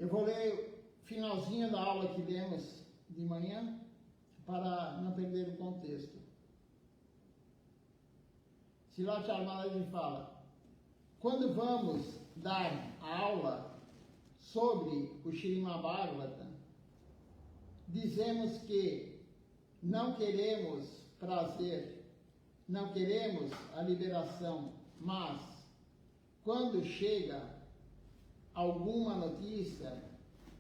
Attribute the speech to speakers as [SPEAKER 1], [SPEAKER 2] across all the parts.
[SPEAKER 1] Eu vou ler o finalzinho da aula que demos de manhã, para não perder o contexto. Srila Chaitanya fala, quando vamos dar a aula sobre o Śrīmad Bhagavatam, dizemos que não queremos prazer, não queremos a liberação, mas quando chega alguma notícia,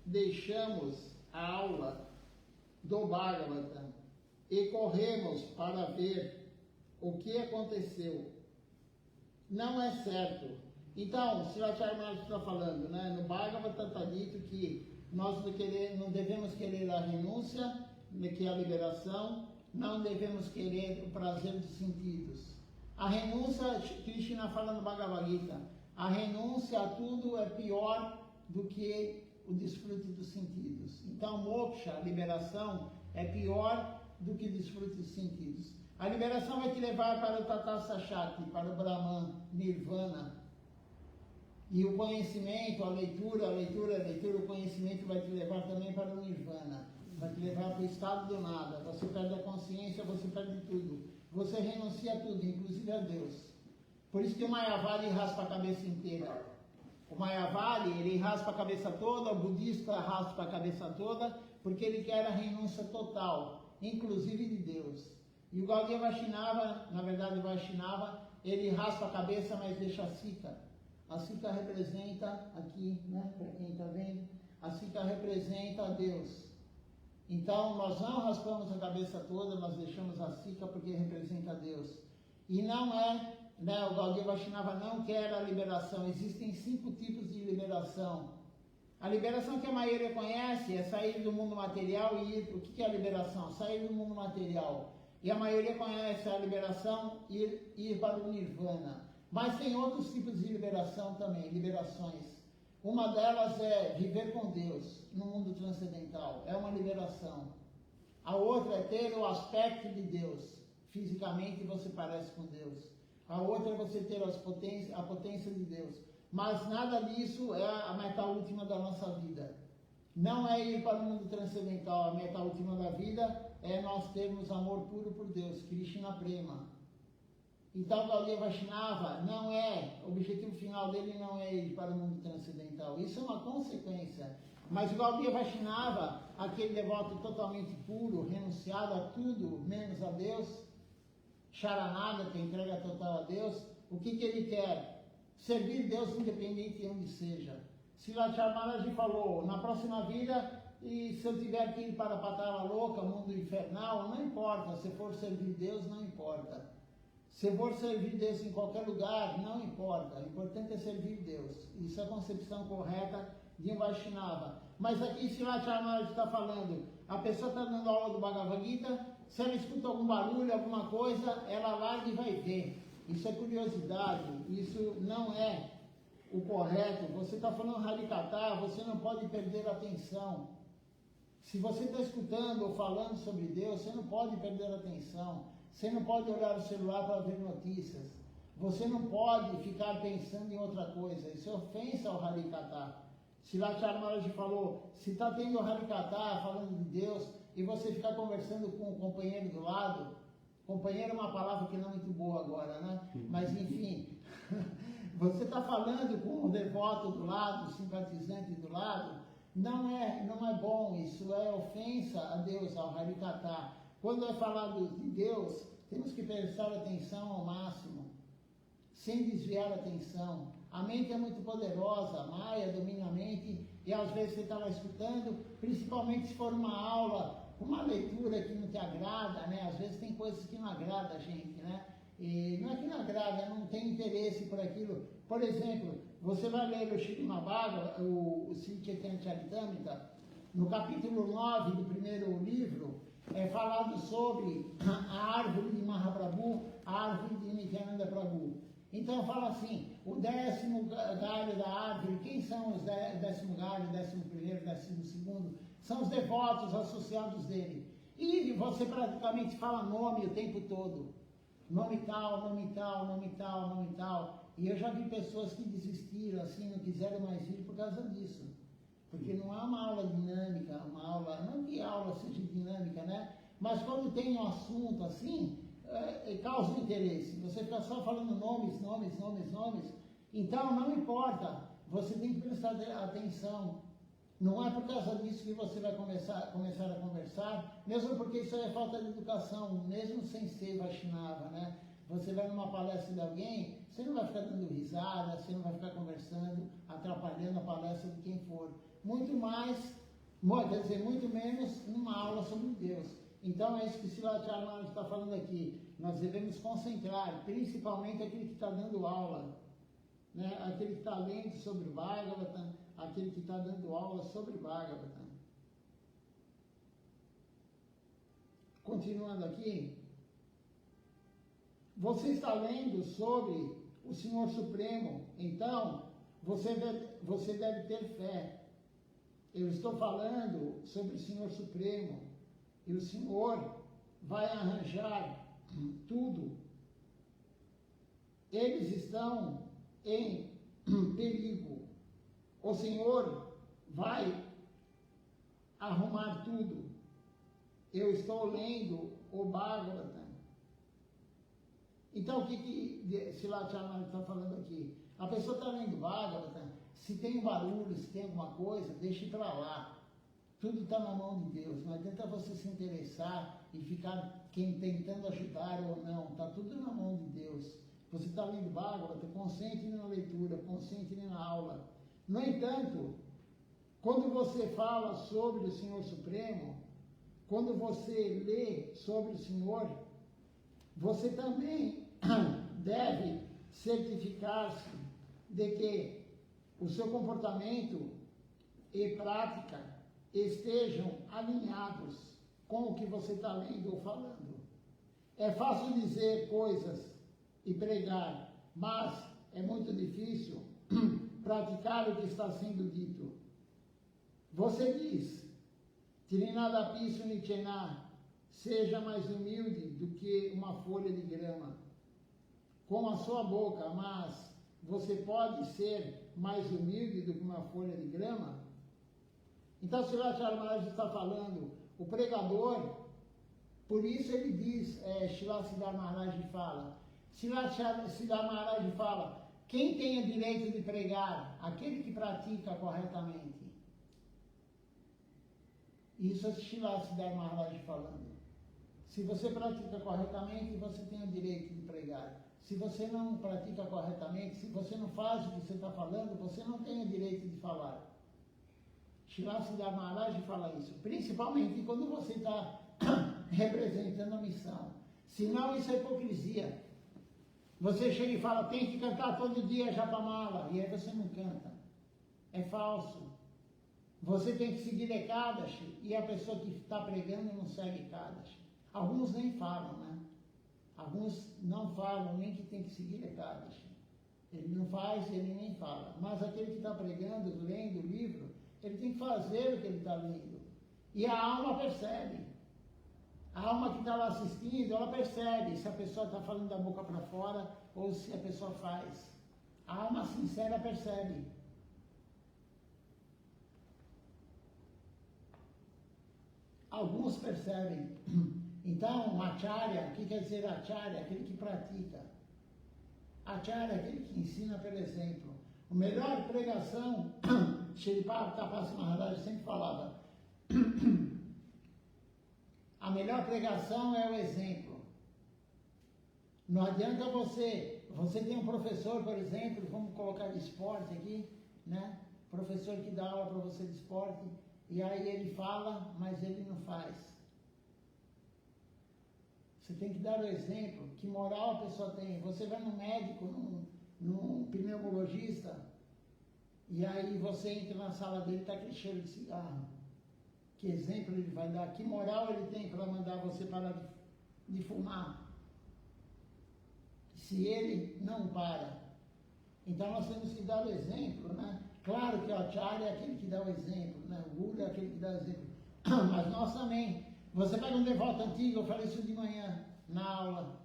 [SPEAKER 1] deixamos a aula do Bhagavatam e corremos para ver o que aconteceu. Não é certo. Então, Srila Chaitanya está falando, né? No Bhagavatam está dito que nós não devemos querer a renúncia, que é a liberação, não devemos querer o prazer dos sentidos. A renúncia, Krishna fala no Bhagavad Gita, a renúncia a tudo é pior do que o desfrute dos sentidos. Então, moksha, a liberação, é pior do que o desfrute dos sentidos. A liberação vai te levar para o Tatastha Shakti, para o Brahman, Nirvana. E o conhecimento, a leitura, o conhecimento vai te levar também para o Nirvana. Vai te levar para o estado do nada. Você perde a consciência, você perde tudo. Você renuncia a tudo, inclusive a Deus. Por isso que o Mayavadi raspa a cabeça inteira. O Mayavadi, ele raspa a cabeça toda, o budista raspa a cabeça toda, porque ele quer a renúncia total, inclusive de Deus. E o Gaudiya Vaishnava, na verdade o Vaishnava, ele raspa a cabeça, mas deixa a sika. A sika representa, aqui, né, para quem está vendo, a sika representa a Deus. Então, nós não raspamos a cabeça toda, nós deixamos a sika porque representa a Deus. E não é, né, o Gaudiya Vaishnava não quer a liberação. Existem 5 tipos de liberação. A liberação que a maioria conhece é sair do mundo material e ir... O que é a liberação? Sair do mundo material. E a maioria conhece a liberação e ir para o Nirvana. Mas tem outros tipos de liberação também, liberações. Uma delas é viver com Deus no mundo transcendental. É uma liberação. A outra é ter o aspecto de Deus. Fisicamente você parece com Deus. A outra é você ter a potência de Deus. Mas nada disso é a meta última da nossa vida. Não é ir para o mundo transcendental. A meta última da vida é nós termos amor puro por Deus, Krishna Prema. Então, o Gaudiya Vaishnava não é, o objetivo final dele não é ir para o mundo transcendental. Isso é uma consequência. Mas o Gaudiya Vaishnava, aquele devoto totalmente puro, renunciado a tudo, menos a Deus, Sharanagata, entrega total a Deus, o que ele quer? Servir Deus independente de onde seja. Srila Chaitanya falou, na próxima vida, e se eu tiver que ir para a Patala Louca, mundo infernal, não importa. Se for servir Deus, não importa. Se for servir Deus em qualquer lugar, não importa. O importante é servir Deus. Isso é a concepção correta de um Vaishnava. Mas aqui Srila Chaitanya está falando, a pessoa está dando aula do Bhagavad Gita, se ela escuta algum barulho, alguma coisa, ela larga e vai ver. Isso é curiosidade, isso não é o correto. Você está falando Harikatha, você não pode perder a atenção. Se você está escutando ou falando sobre Deus, você não pode perder a atenção. Você não pode olhar o celular para ver notícias. Você não pode ficar pensando em outra coisa. Isso é ofensa ao Harikatha. Srila Chaitanya falou, se está tendo o Harikatha falando de Deus e você ficar conversando com o companheiro do lado, companheiro é uma palavra que não é muito boa agora, né? Mas enfim, você está falando com o devoto do lado, o simpatizante do lado, não é bom, isso é ofensa a Deus, ao Harikatha. Quando é falado de Deus, temos que prestar atenção ao máximo, sem desviar a atenção. A mente é muito poderosa, a Maya domina a mente, e às vezes você está lá escutando, principalmente se for uma aula, uma leitura que não te agrada, né? Às vezes tem coisas que não agradam a gente, né? E não é que não agrada, não tem interesse por aquilo. Por exemplo, você vai ler o Śrīmad Bhagavatam, o Sri Chaitanya Charitamrita, no capítulo 9 do primeiro livro, é falado sobre a árvore de Mahaprabhu, a árvore de Nityananda Prabhu. Então fala assim, o 10º galho da árvore, quem são os 10º galho, 11º, 12º? São os devotos associados dele. E você praticamente fala nome o tempo todo. Nome tal, nome tal, nome tal, nome tal. E eu já vi pessoas que desistiram, assim, não quiseram mais ir por causa disso. Porque não é uma aula dinâmica, uma aula, não que a aula seja dinâmica, né? Mas quando tem um assunto assim, causa interesse. Você fica só falando nomes, então não importa, você tem que prestar atenção. Não é por causa disso que você vai começar a conversar, mesmo porque isso é falta de educação, mesmo sem ser Vaishnava, né? Você vai numa palestra de alguém, você não vai ficar dando risada, você não vai ficar conversando, atrapalhando a palestra de quem for. Muito menos numa aula sobre Deus. Então é isso que Srila Chaitanya está falando aqui. Nós devemos concentrar, principalmente aquele que está dando aula, né? Aquele que está lendo sobre o Bhagavatam, aquele que está dando aula sobre o Bhagavatam. Continuando aqui, você está lendo sobre o Senhor Supremo, então você deve ter fé. Eu estou falando sobre o Senhor Supremo, e o Senhor vai arranjar tudo. Eles estão em perigo. O Senhor vai arrumar tudo. Eu estou lendo o Bhagavatam. Então, o que Srila Chaitanya está falando aqui? A pessoa está lendo o Bhagavatam, se tem um barulho, se tem alguma coisa, deixe para lá. Tudo está na mão de Deus. Não adianta você se interessar e ficar tentando ajudar ou não. Está tudo na mão de Deus. Você está lendo Bhagavatam, concentre na leitura, concentre na aula. No entanto, quando você fala sobre o Senhor Supremo, quando você lê sobre o Senhor, você também deve certificar-se de que o seu comportamento e prática estejam alinhados com o que você está lendo ou falando. É fácil dizer coisas e pregar, mas é muito difícil praticar o que está sendo dito. Você diz, Trinadapi Sunichena, seja mais humilde do que uma folha de grama. Com a sua boca, mas você pode ser mais humilde do que uma folha de grama? Então, Srila Chaitanya está falando, o pregador, por isso ele diz, Srila Siddhar Maharaj fala, Srila Siddhar Maharaj fala, quem tem o direito de pregar? Aquele que pratica corretamente. Isso é Srila Siddhar Maharaj falando. Se você pratica corretamente, você tem o direito de pregar. Se você não pratica corretamente, se você não faz o que você está falando, você não tem o direito de falar. Srila Siddhar Maharaj fala isso, principalmente quando você está representando a missão. Senão isso é hipocrisia. Você chega e fala, tem que cantar todo dia Japamala, e aí você não canta. É falso. Você tem que seguir Ekadashi, e a pessoa que está pregando não segue Ekadashi. Alguns nem falam, né? Alguns não falam nem que tem que seguir Ekadashi. Ele não faz, ele nem fala. Mas aquele que está pregando, lendo o livro, ele tem que fazer o que ele está lendo. E a alma percebe. A alma que está lá assistindo, ela percebe se a pessoa está falando da boca para fora ou se a pessoa faz. A alma sincera percebe. Alguns percebem. Então, acharya, o que quer dizer acharya? Aquele que pratica. Acharya é aquele que ensina pelo exemplo. A melhor pregação, Srila Tapas Maharaj sempre falava, a melhor pregação é o exemplo. Não adianta você tem um professor, por exemplo, vamos colocar de esporte aqui, né? Professor que dá aula para você de esporte, e aí ele fala, mas ele não faz. Você tem que dar o exemplo. Que moral a pessoa tem? Você vai no médico, num pneumologista, e aí você entra na sala dele e está aquele cheiro de cigarro. Que exemplo ele vai dar? Que moral ele tem para mandar você parar de fumar? Se ele não para. Então nós temos que dar o exemplo, né? Claro que o Acharya é aquele que dá o exemplo, né? O Guru é aquele que dá o exemplo. Mas nós também. Você pega um devoto antigo, eu falei isso de manhã na aula.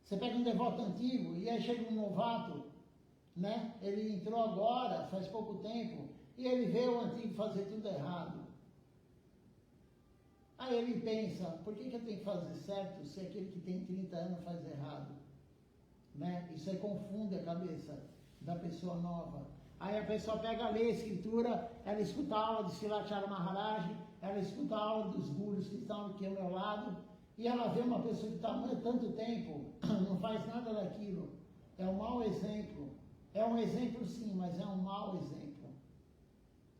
[SPEAKER 1] Você pega um devoto antigo e aí chega um novato, né? Ele entrou agora, faz pouco tempo, e ele vê o antigo fazer tudo errado. Aí ele pensa, por que eu tenho que fazer certo se aquele que tem 30 anos faz errado? Né? Isso aí confunde a cabeça da pessoa nova. Aí a pessoa pega, lê a escritura, ela escuta a aula de Srilachara Maharaj, ela escuta a aula dos gurus que estão aqui ao meu lado, e ela vê uma pessoa que está há tanto tempo, não faz nada daquilo. É um mau exemplo. É um exemplo sim, mas é um mau exemplo.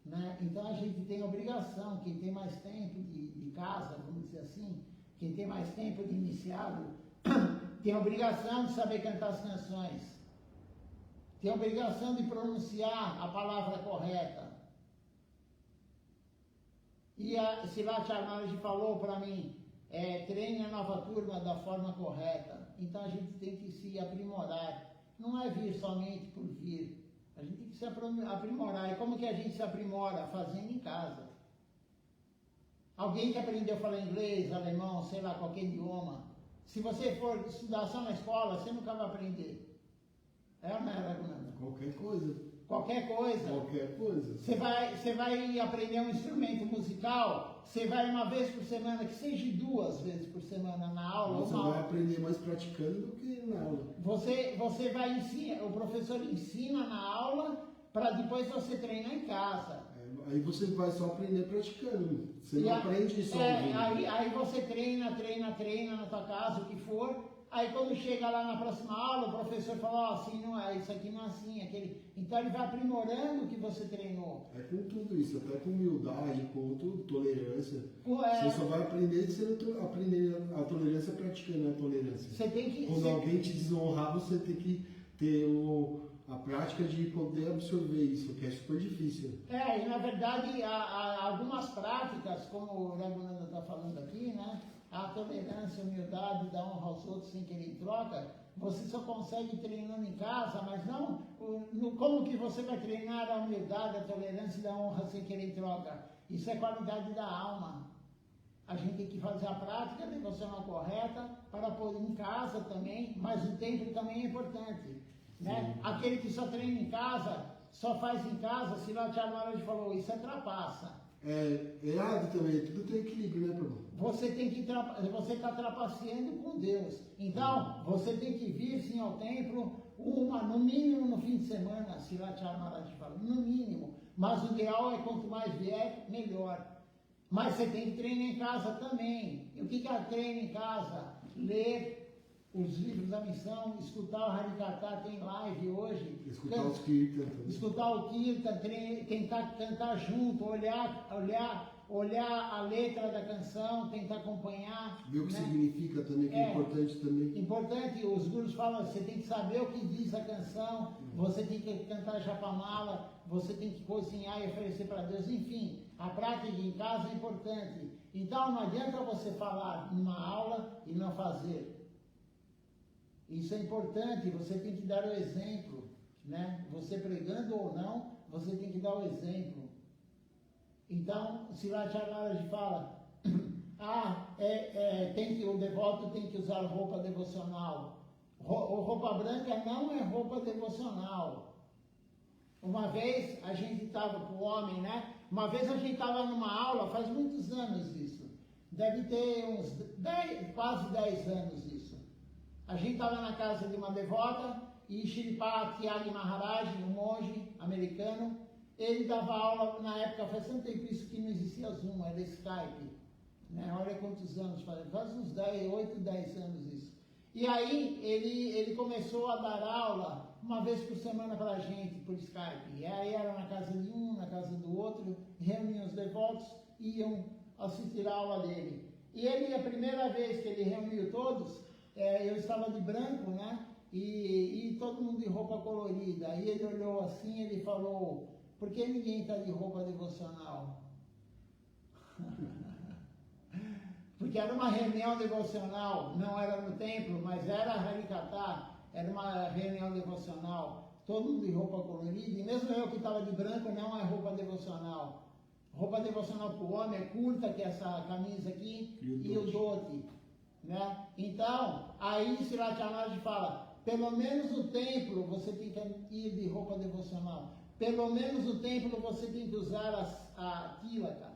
[SPEAKER 1] Né? Então a gente tem obrigação, quem tem mais tempo de casa, vamos dizer assim, quem tem mais tempo de iniciado, tem a obrigação de saber cantar as canções. Tem a obrigação de pronunciar a palavra correta. E a Srilachara Maharaj falou para mim, treine a nova turma da forma correta. Então a gente tem que se aprimorar. Não é vir somente por vir. A gente tem que se aprimorar. E como que a gente se aprimora? Fazendo em casa. Alguém que aprendeu a falar inglês, alemão, sei lá, qualquer idioma, se você for estudar só na escola, você nunca vai aprender. É ou não é, Raghunandan?
[SPEAKER 2] Qualquer coisa.
[SPEAKER 1] Qualquer coisa.
[SPEAKER 2] Qualquer coisa.
[SPEAKER 1] Você vai aprender um instrumento musical, você vai uma vez por semana, que seja 2 vezes por semana na aula.
[SPEAKER 2] Você vai aprender mais praticando do que na aula.
[SPEAKER 1] Você vai ensinar, o professor ensina na aula, para depois você treinar em casa.
[SPEAKER 2] Aí você vai só aprender praticando. Você não aprende só ouvindo.
[SPEAKER 1] Aí você treina na tua casa, o que for. Aí quando chega lá na próxima aula, o professor fala, assim não é, isso aqui não é assim, aquele. Então ele vai aprimorando o que você treinou.
[SPEAKER 2] É com tudo isso, até com humildade, com tudo, tolerância. Você só vai aprender a tolerância praticando a tolerância.
[SPEAKER 1] Você tem que,
[SPEAKER 2] quando alguém te desonrar, você tem que ter a prática de poder absorver isso, que é super difícil.
[SPEAKER 1] E na verdade, há algumas práticas, como o Raghunandan está falando aqui, né? A tolerância, a humildade, dar honra aos outros sem querer em troca, você só consegue treinando em casa, mas não como que você vai treinar a humildade, a tolerância e a honra sem querer em troca? Isso é qualidade da alma. A gente tem que fazer a prática devocional correta para pôr em casa também, mas o tempo também é importante. Né? Aquele que só treina em casa, só faz em casa, Srilachara Maharaj falou, isso é trapaça.
[SPEAKER 2] É errado também, tudo tem equilíbrio, né, Prabhu?
[SPEAKER 1] Você está trapaceando com Deus. Então, você tem que vir sim ao templo, no mínimo no fim de semana, Srilachara Maharaj fala, no mínimo. Mas o ideal é quanto mais vier, melhor. Mas você tem que treinar em casa também. E o que é treino em casa? Ler os livros da missão, escutar o Harikatha, tem live hoje.
[SPEAKER 2] Escutar os Kirtan também.
[SPEAKER 1] Escutar o Kirtan, tentar cantar junto, olhar a letra da canção, tentar acompanhar.
[SPEAKER 2] Ver o que significa também, que é importante também.
[SPEAKER 1] Importante, os gurus falam, você tem que saber o que diz a canção, você tem que cantar japamala, você tem que cozinhar e oferecer para Deus, enfim, a prática em casa é importante. Então não adianta você falar numa aula e não fazer. Isso é importante, você tem que dar o exemplo, né? Você pregando ou não, você tem que dar o exemplo. Então, Srilachara Maharaj fala, o devoto tem que usar roupa devocional. Roupa branca não é roupa devocional. Uma vez a gente estava com o homem, né? Uma vez a gente estava numa aula, faz muitos anos isso. Deve ter uns quase 10 anos isso. A gente estava na casa de uma devota e Shripad Tyagi Maharaj, um monge americano, ele dava aula, na época faz tanto tempo isso que não existia Zoom, era Skype. Né? Olha quantos anos, faz uns 8, 10 anos isso. E aí ele começou a dar aula uma vez por semana para a gente, por Skype. E aí era na casa de um, na casa do outro, reuniam os devotos e iam assistir a aula dele. E ele, a primeira vez que ele reuniu todos, eu estava de branco, né? E todo mundo de roupa colorida. Aí ele olhou assim, ele falou, por que ninguém está de roupa devocional? Porque era uma reunião devocional, não era no templo, mas era Harikatha, era uma reunião devocional, todo mundo de roupa colorida, e mesmo eu que estava de branco, não é roupa devocional. Roupa devocional para o homem é curta, que é essa camisa aqui, e o dhoti. Né? Então, aí Srilachara Maharaj fala, pelo menos no templo você tem que ir de roupa devocional. pelo menos no templo você tem que usar a tilaka.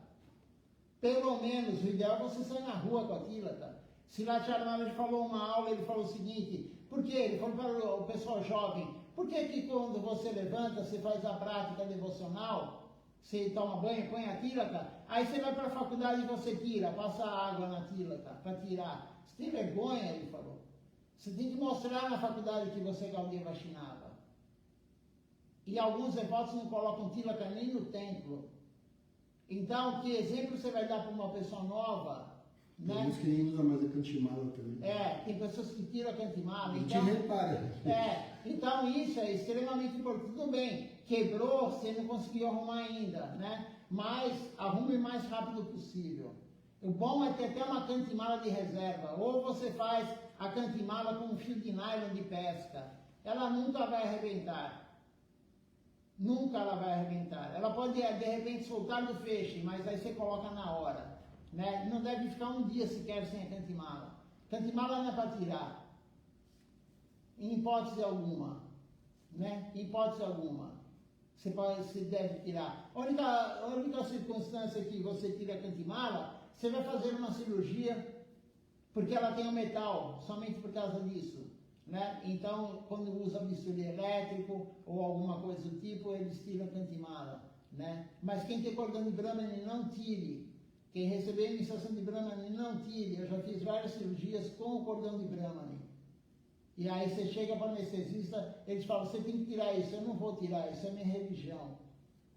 [SPEAKER 1] Pelo menos, o ideal é você sair na rua com a tilaka. Silat Maharaj falou uma aula, ele falou o seguinte, por quê? Ele falou para o pessoal jovem, por que quando você levanta, você faz a prática devocional, você toma banho, põe a tilaka, aí você vai para a faculdade e você tira, passa água na tilaka para tirar. Você tem vergonha, ele falou. Você tem que mostrar na faculdade que você é Gaudiya Vaishnava. E alguns devotos não colocam tilaka nem no templo. Então, que exemplo você vai dar para uma pessoa nova? Né?
[SPEAKER 2] Tem uns que nem usa mais a cantimala também.
[SPEAKER 1] Tem pessoas que tiram a cantimala.
[SPEAKER 2] A gente repara.
[SPEAKER 1] Então isso é extremamente importante. Tudo bem, quebrou, você não conseguiu arrumar ainda, né? Mas arrume o mais rápido possível. O bom é ter até uma cantimala de reserva. Ou você faz a cantimala com um fio de nylon de pesca. Ela nunca vai arrebentar. Nunca ela vai arrebentar. Ela pode, de repente, soltar do feixe, mas aí você coloca na hora. Né? Não deve ficar um dia sequer sem a cantimala. Cantimala não é para tirar. Em hipótese alguma. Né? Em hipótese alguma. Você deve tirar. A única circunstância que você tira a cantimala, você vai fazer uma cirurgia, porque ela tem o metal, somente por causa disso. Né? Então, quando usa bisturi elétrico ou alguma coisa do tipo, eles tiram a cantimala. Né? Mas quem tem cordão de Brahmani, não tire. Quem receber a iniciação de Brahmani, não tire. Eu já fiz várias cirurgias com o cordão de Brahmani. E aí você chega para o anestesista, eles falam, você tem que tirar isso. Eu não vou tirar, isso é minha religião.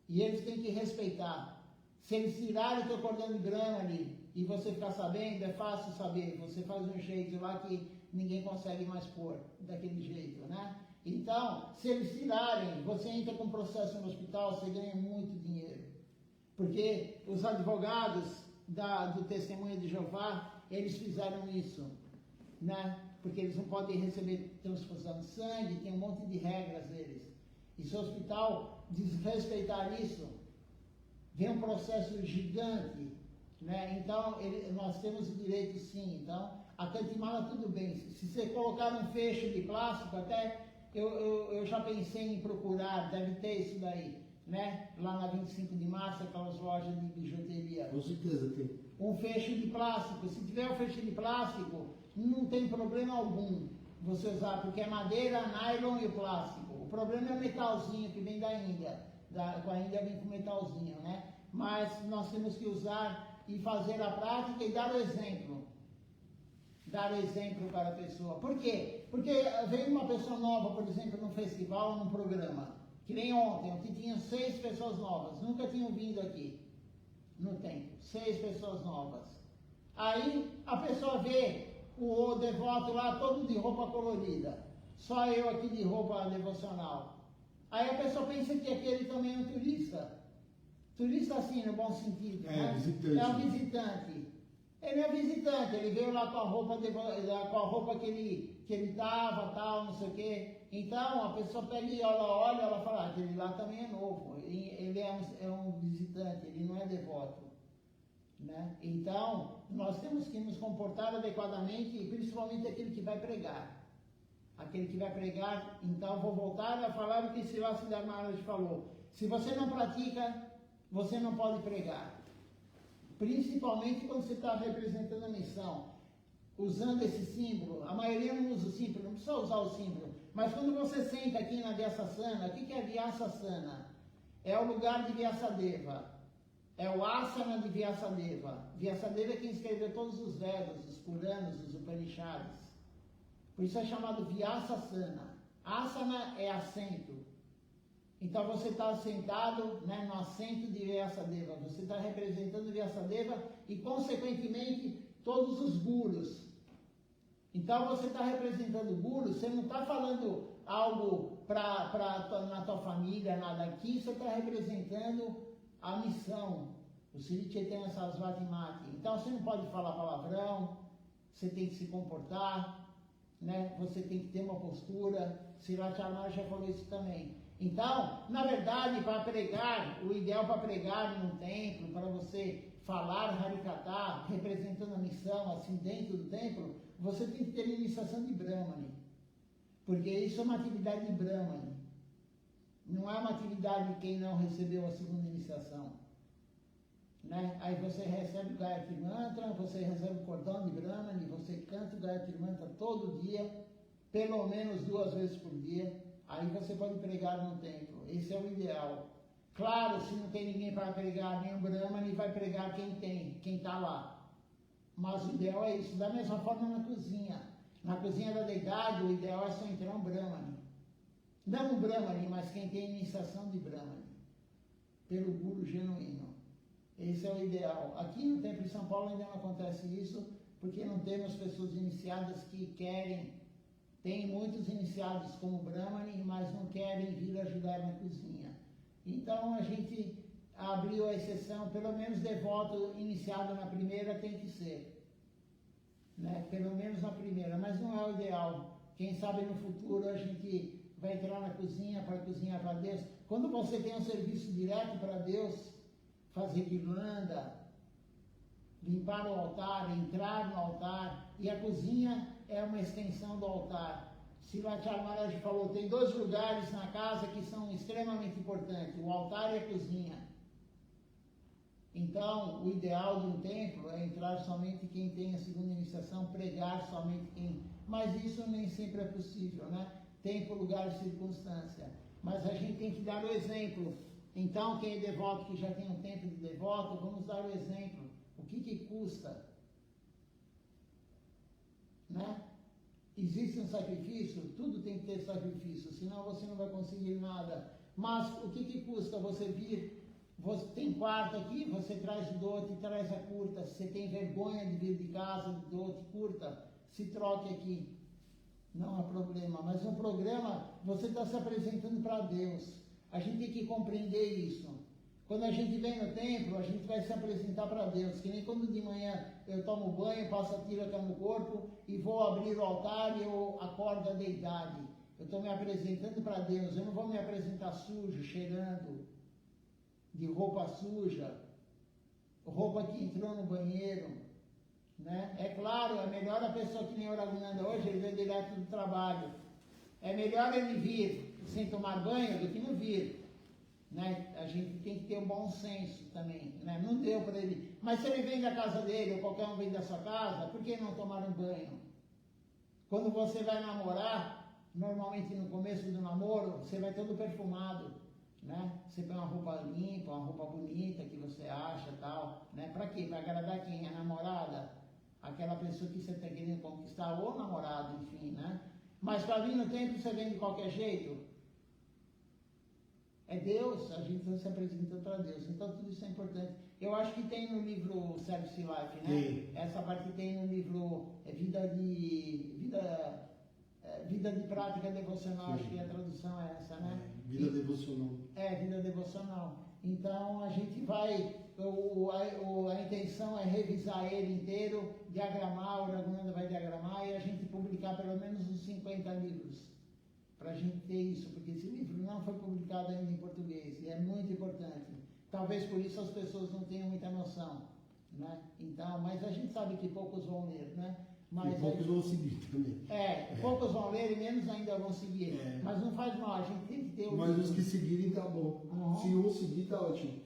[SPEAKER 1] E eles têm que respeitar. Se eles tirarem o teu cordão de Brahmani e você ficar sabendo, é fácil saber. Você faz um jeito lá que ninguém consegue mais pôr daquele jeito, né? Então, se eles tirarem, você entra com processo no hospital, você ganha muito dinheiro. Porque os advogados do Testemunho de Jeová, eles fizeram isso, né? Porque eles não podem receber transfusão de sangue, tem um monte de regras deles. E se o hospital desrespeitar isso, vem um processo gigante, né? Então, nós temos o direito sim. Então, a cantimala tudo bem. Se você colocar um feixe de plástico, até eu já pensei em procurar, deve ter isso daí. Né? Lá na 25 de março, aquelas lojas de bijuteria.
[SPEAKER 2] Com certeza tem.
[SPEAKER 1] Um feixe de plástico. Se tiver um feixe de plástico, não tem problema algum você usar, porque é madeira, nylon e o plástico. O problema é o metalzinho que vem da Índia. Com a Índia vem com metalzinho, né? Mas nós temos que usar e fazer a prática e dar o exemplo. Dar o exemplo para a pessoa. Por quê? Porque vem uma pessoa nova, por exemplo, num festival, num programa. Que nem ontem, que tinham 6 pessoas novas, nunca tinham vindo aqui no templo, 6 pessoas novas. Aí a pessoa vê o devoto lá todo de roupa colorida, só eu aqui de roupa devocional. Aí a pessoa pensa que aquele também é um turista. Turista assim, no bom sentido, né?
[SPEAKER 2] Visitante.
[SPEAKER 1] É um visitante. Ele é um visitante, ele veio lá com a roupa que ele estava, tal, não sei o quê. Então, a pessoa pega e olha, ela fala, aquele lá também é novo, ele é um visitante, ele não é devoto. Né? Então, nós temos que nos comportar adequadamente, e principalmente aquele que vai pregar. Aquele que vai pregar, então, vou voltar a falar o que Siddhartha Maharaj falou. Se você não pratica, você não pode pregar. Principalmente quando você está representando a missão. Usando esse símbolo, a maioria não usa o símbolo, não precisa usar o símbolo, mas quando você senta aqui na Vyasasana, o que é Vyasasana? É o lugar de Vyasadeva, é o asana de Vyasadeva. Vyasadeva é quem escreveu todos os Vedas, os Puranas, os Upanishads. Por isso é chamado Vyasasana. Asana é assento. Então você está sentado, né, no assento de Vyasadeva, você está representando Vyasadeva e, consequentemente, todos os gurus. Então você está representando o guru, você não está falando algo na tua família, nada aqui, você está representando a missão, o Sri Chaitanya Sarasvati Mati. Então você não pode falar palavrão, você tem que se comportar, né? Você tem que ter uma postura. Siddhartha Maharaj já falou isso também. Então, na verdade, para pregar, o ideal para pregar num templo, para você falar Harikatha, representando a missão, assim, dentro do templo, você tem que ter iniciação de Brahmani. Porque isso é uma atividade de Brahmani. Não é uma atividade de quem não recebeu a segunda iniciação. Né? Aí você recebe o Gayatri Mantra, você recebe o cordão de Brahmani, você canta o Gayatri Mantra todo dia, pelo menos 2 vezes por dia. Aí você pode pregar no templo. Esse é o ideal. Claro, se não tem ninguém para pregar, nem o Brahmani vai pregar quem está lá. Mas o ideal é isso. Da mesma forma na cozinha. Na cozinha da deidade, o ideal é só entrar um Brahmani. Não um Brahmani, mas quem tem iniciação de Brahmani. Pelo guru genuíno. Esse é o ideal. Aqui no Templo de São Paulo ainda não acontece isso, porque não temos pessoas iniciadas que querem. Tem muitos iniciados como Brahmani, mas não querem vir ajudar na cozinha. Então a gente abriu a exceção, pelo menos devoto iniciado na primeira tem que ser. Né? Pelo menos na primeira, mas não é o ideal. Quem sabe no futuro a gente vai entrar na cozinha para cozinhar para Deus. Quando você tem um serviço direto para Deus, fazer guirlanda, limpar o altar, entrar no altar, e a cozinha é uma extensão do altar. Srilacharya Maharaj falou, tem 2 lugares na casa que são extremamente importantes, o altar e a cozinha. Então, o ideal de um templo é entrar somente quem tem a segunda iniciação, pregar somente quem... Mas isso nem sempre é possível, né? Tempo, lugar e circunstância. Mas a gente tem que dar o exemplo. Então, quem é devoto, que já tem um tempo de devoto, vamos dar o exemplo. O que custa? Né? Existe um sacrifício? Tudo tem que ter sacrifício, senão você não vai conseguir nada. Mas o que custa você vir? Você tem quarto aqui, você traz o dote e traz a curta. Se você tem vergonha de vir de casa, de dote curta, se troque aqui. Não há problema. Mas no programa, você está se apresentando para Deus. A gente tem que compreender isso. Quando a gente vem no templo, a gente vai se apresentar para Deus. Que nem quando de manhã eu tomo banho, passo a tiraca no corpo e vou abrir o altar e eu acordo a deidade. Eu estou me apresentando para Deus. Eu não vou me apresentar sujo, cheirando, de roupa suja, roupa que entrou no banheiro. Né? É claro, é melhor a pessoa que nem o Raghunanda hoje, ele veio direto do trabalho. É melhor ele vir sem tomar banho do que não vir. Né? A gente tem que ter um bom senso também. Né? Não deu para ele. Mas se ele vem da casa dele, ou qualquer um vem da sua casa, por que não tomar um banho? Quando você vai namorar, normalmente no começo do namoro, você vai todo perfumado. Né? Você põe uma roupa limpa, uma roupa bonita que você acha e tal. Né? Para quê? Para agradar quem? A namorada? Aquela pessoa que você está querendo conquistar, ou namorado, enfim. Né? Mas para vir no templo você vem de qualquer jeito. É Deus, a gente está se apresentando para Deus. Então tudo isso é importante. Eu acho que tem no livro Service Life, né? Sim. Essa parte tem no livro Vida de Prática Devocional. Sim. Acho que a tradução é essa, né?
[SPEAKER 2] Vida devocional.
[SPEAKER 1] Vida devocional. Então a gente vai, a intenção é revisar ele inteiro, diagramar, o Raghunanda vai diagramar e a gente publicar pelo menos uns 50 livros. Para a gente ter isso, porque esse livro não foi publicado ainda em português e é muito importante. Talvez por isso as pessoas não tenham muita noção, né? Então, mas a gente sabe que poucos vão ler, né? Mas
[SPEAKER 2] e poucos vão seguir também.
[SPEAKER 1] Poucos vão ler e menos ainda vão seguir. Mas não faz mal, a gente tem que ter o...
[SPEAKER 2] Mas os que seguirem tá bom. Uhum. Se um seguir, tá ótimo.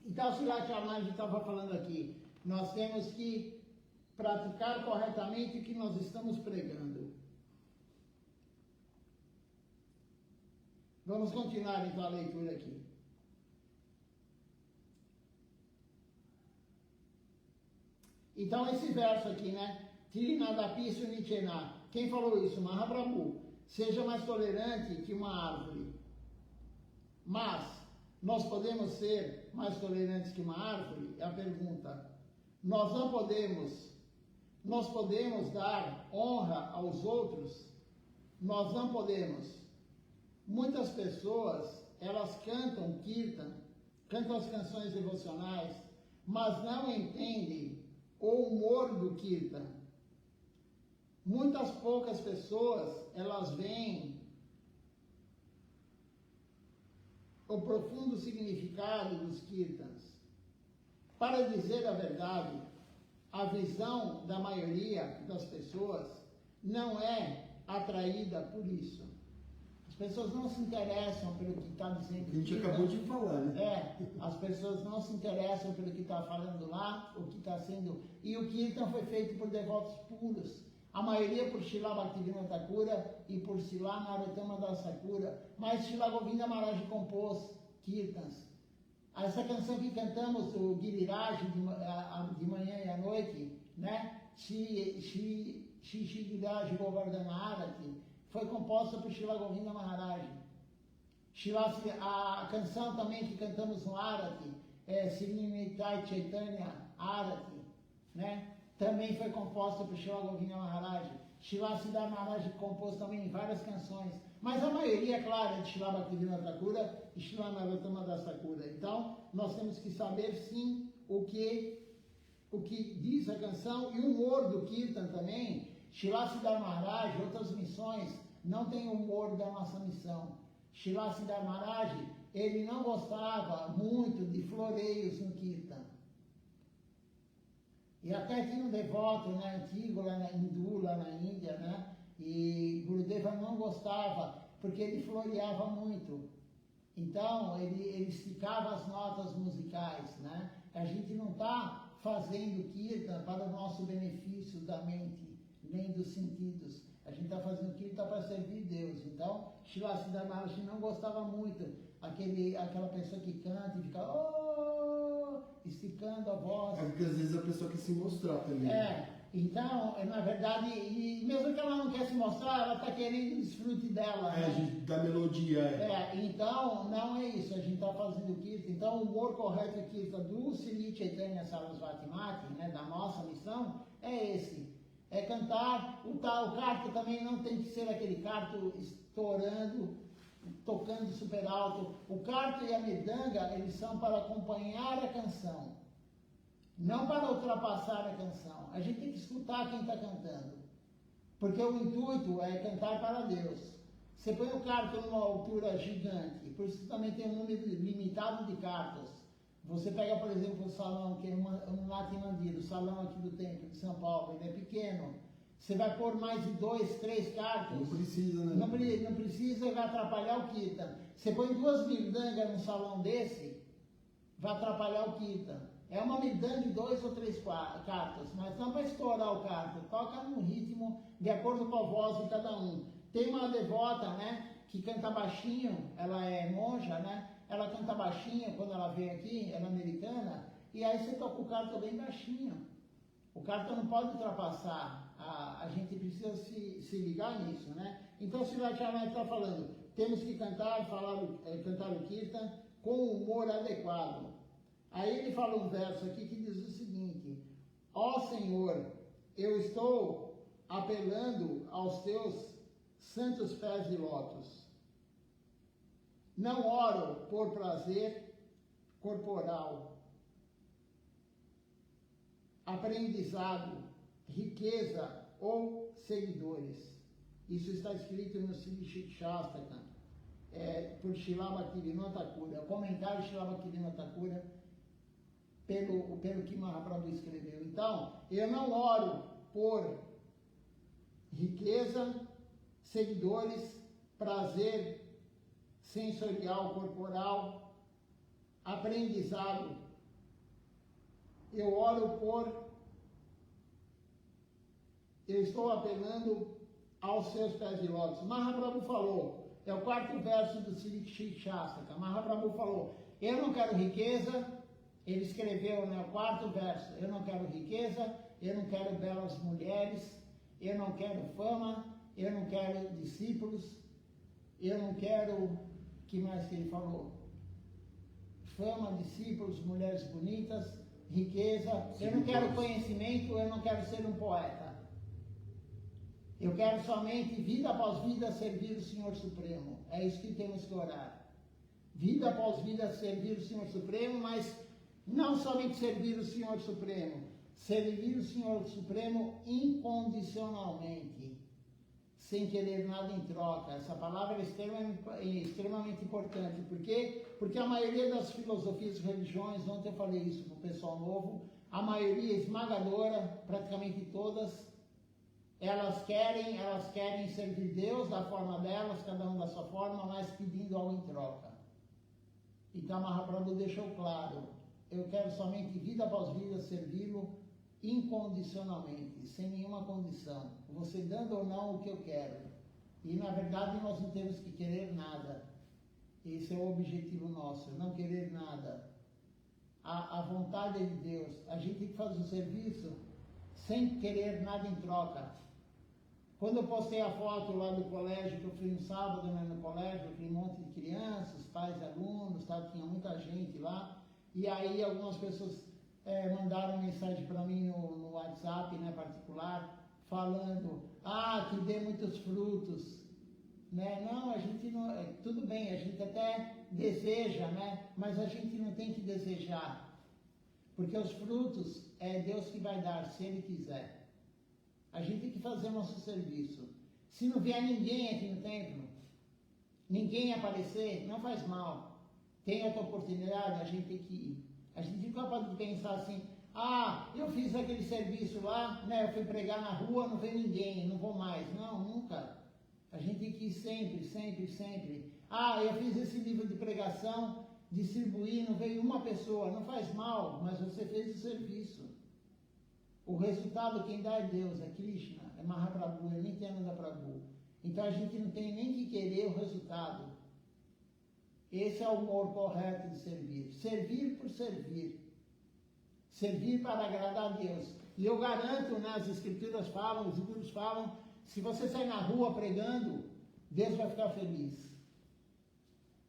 [SPEAKER 1] Então, o Srilacharya Maharaj estava falando aqui, nós temos que praticar corretamente o que nós estamos pregando. Vamos continuar então a leitura aqui. Então esse verso aqui, né? Tirinadapi Sunichena. Quem falou isso? Mahaprabhu. Seja mais tolerante que uma árvore. Mas nós podemos ser mais tolerantes que uma árvore? É a pergunta. Nós podemos dar honra aos outros? Nós não podemos. Muitas pessoas, elas cantam kirtan, cantam as canções devocionais, mas não entendem o humor do kirtan. Muitas poucas pessoas, elas veem o profundo significado dos kirtans. Para dizer a verdade, a visão da maioria das pessoas não é atraída por isso. As pessoas não se interessam pelo que está dizendo.
[SPEAKER 2] A gente acabou de falar, né?
[SPEAKER 1] As pessoas não se interessam pelo que está falando lá, o que está sendo... E o Kirtan foi feito por devotos puros. A maioria por Srila Bhaktivinoda Thakura e por Srila Narottama Das Thakura. Mas Srila Govinda Maharaj compôs Kirtans. Essa canção que cantamos, o Giriraj, de manhã e à noite, né? Shri Giriraj Govardhana Arati, foi composta por Srila Govinda Maharaj. A canção também que cantamos no Arati, Srinivai Chaitanya Arati, né? Também foi composta por Srila Govinda Maharaj. Srila Siddhar Maharaj compôs também várias canções, mas a maioria, é claro, é de Srila Bhaktivinoda Thakura e Srila Narottama Das Thakura. Então, nós temos que saber, sim, o que diz a canção e o humor do Kirtan também. Srila Siddhar Maharaj, outras missões, não tem o humor da nossa missão. Srila Siddhar Maharaj, ele não gostava muito de floreios no Kirtan. E até tinha um devoto, né, antigo, lá na hindu, lá na Índia, né? E Gurudeva não gostava, porque ele floreava muito. Então, ele esticava as notas musicais, né? A gente não está fazendo Kirtan para o nosso benefício da mente, nem dos sentidos. A gente está fazendo Kirtan para servir Deus. Então, Srila Siddhar Maharaj não gostava muito aquela pessoa que canta e fica esticando a voz.
[SPEAKER 2] Porque às vezes a pessoa quer se mostrar também.
[SPEAKER 1] Então, na verdade, e mesmo que ela não quer se mostrar, ela está querendo o desfrute dela. Né?
[SPEAKER 2] Da melodia.
[SPEAKER 1] Então, não é isso, a gente está fazendo Kirtan. Então, o humor correto do Kirtan do Sri Chaitanya Sarasvati Mati, né, da nossa missão, é esse. É cantar, o canto também não tem que ser aquele canto estourando, tocando super alto. O canto e a medanga, eles são para acompanhar a canção, não para ultrapassar a canção. A gente tem que escutar quem está cantando, porque o intuito é cantar para Deus. Você põe o canto numa altura gigante, por isso também tem um número limitado de cartas. Você pega, por exemplo, o salão, que é um Nati Mandir, o salão aqui do templo de São Paulo, ele é pequeno. Você vai pôr mais de 2, 3 cartas.
[SPEAKER 2] Não precisa, né?
[SPEAKER 1] Não precisa, vai atrapalhar o Kirtan. Você põe 2 mirdangas num salão desse, vai atrapalhar o Kirtan. É uma mirdanga de 2 ou 3 cartas, mas não vai estourar o canto. Toca no ritmo, de acordo com a voz de cada um. Tem uma devota, né, que canta baixinho, ela é monja, né? Ela canta baixinho quando ela vem aqui, ela é americana, e aí você toca o canto bem baixinho. O canto não pode ultrapassar. A gente precisa se ligar nisso, né? Então, Srila Chaitanya está falando, temos que cantar o Kirtan com o humor adequado. Aí ele fala um verso aqui que diz o seguinte: ó Senhor, eu estou apelando aos teus santos pés de lótus. Não oro por prazer corporal, aprendizado, riqueza ou seguidores. Isso está escrito no Sri Shastaka, por Srila Bhaktivinoda Thakura, o comentário de Srila Bhaktivinoda Thakura, pelo que Mahaprabhu escreveu. Então, eu não oro por riqueza, seguidores, prazer sensorial, corporal, aprendizado. Eu estou apelando aos seus pés de lótus. Mahaprabhu falou, é o 4º verso do Sri Shastaka. Mahaprabhu falou, eu não quero riqueza. Ele escreveu no 4º verso, eu não quero riqueza, eu não quero belas mulheres, eu não quero fama, eu não quero discípulos, eu não quero, que mais que ele falou? Fama, discípulos, mulheres bonitas, riqueza, eu não quero conhecimento, eu não quero ser um poeta. Eu quero somente, vida após vida, servir o Senhor Supremo. É isso que temos que orar. Vida após vida, servir o Senhor Supremo, mas não somente servir o Senhor Supremo, servir o Senhor Supremo incondicionalmente, sem querer nada em troca. Essa palavra é extremamente importante. Por quê? Porque a maioria das filosofias e religiões, ontem eu falei isso para o pessoal novo, a maioria esmagadora, praticamente todas, Elas querem servir Deus da forma delas, cada um da sua forma, mas pedindo algo em troca. Então Mahaprabhu deixou claro, eu quero somente vida após vida servi-lo incondicionalmente, sem nenhuma condição, você dando ou não o que eu quero. E na verdade nós não temos que querer nada. Esse é o objetivo nosso, não querer nada. A vontade é de Deus. A gente tem que fazer o serviço sem querer nada em troca. Quando eu postei a foto lá do colégio, que eu fui no sábado, né, no colégio, eu fui um monte de crianças, pais e alunos, tá, tinha muita gente lá, e aí algumas pessoas mandaram mensagem para mim no WhatsApp, né, particular, falando, que dê muitos frutos, né? Não, a gente não, tudo bem, a gente até deseja, né, mas a gente não tem que desejar, porque os frutos é Deus que vai dar, se Ele quiser. A gente tem que fazer o nosso serviço. Se não vier ninguém aqui no templo, ninguém aparecer, não faz mal. Tem outra oportunidade, a gente tem que ir. A gente nunca pode pensar assim, eu fiz aquele serviço lá, né, eu fui pregar na rua, não veio ninguém, não vou mais. Não, nunca. A gente tem que ir sempre, sempre, sempre. Eu fiz esse livro de pregação, distribuí, não veio uma pessoa, não faz mal, mas você fez o serviço. O resultado quem dá é Deus, é Krishna, é Mahaprabhu, é Nityananda Prabhu. Então a gente não tem nem que querer o resultado. Esse é o humor correto de servir. Servir por servir. Servir para agradar a Deus. E eu garanto, né, as escrituras falam, os gurus falam, se você sair na rua pregando, Deus vai ficar feliz.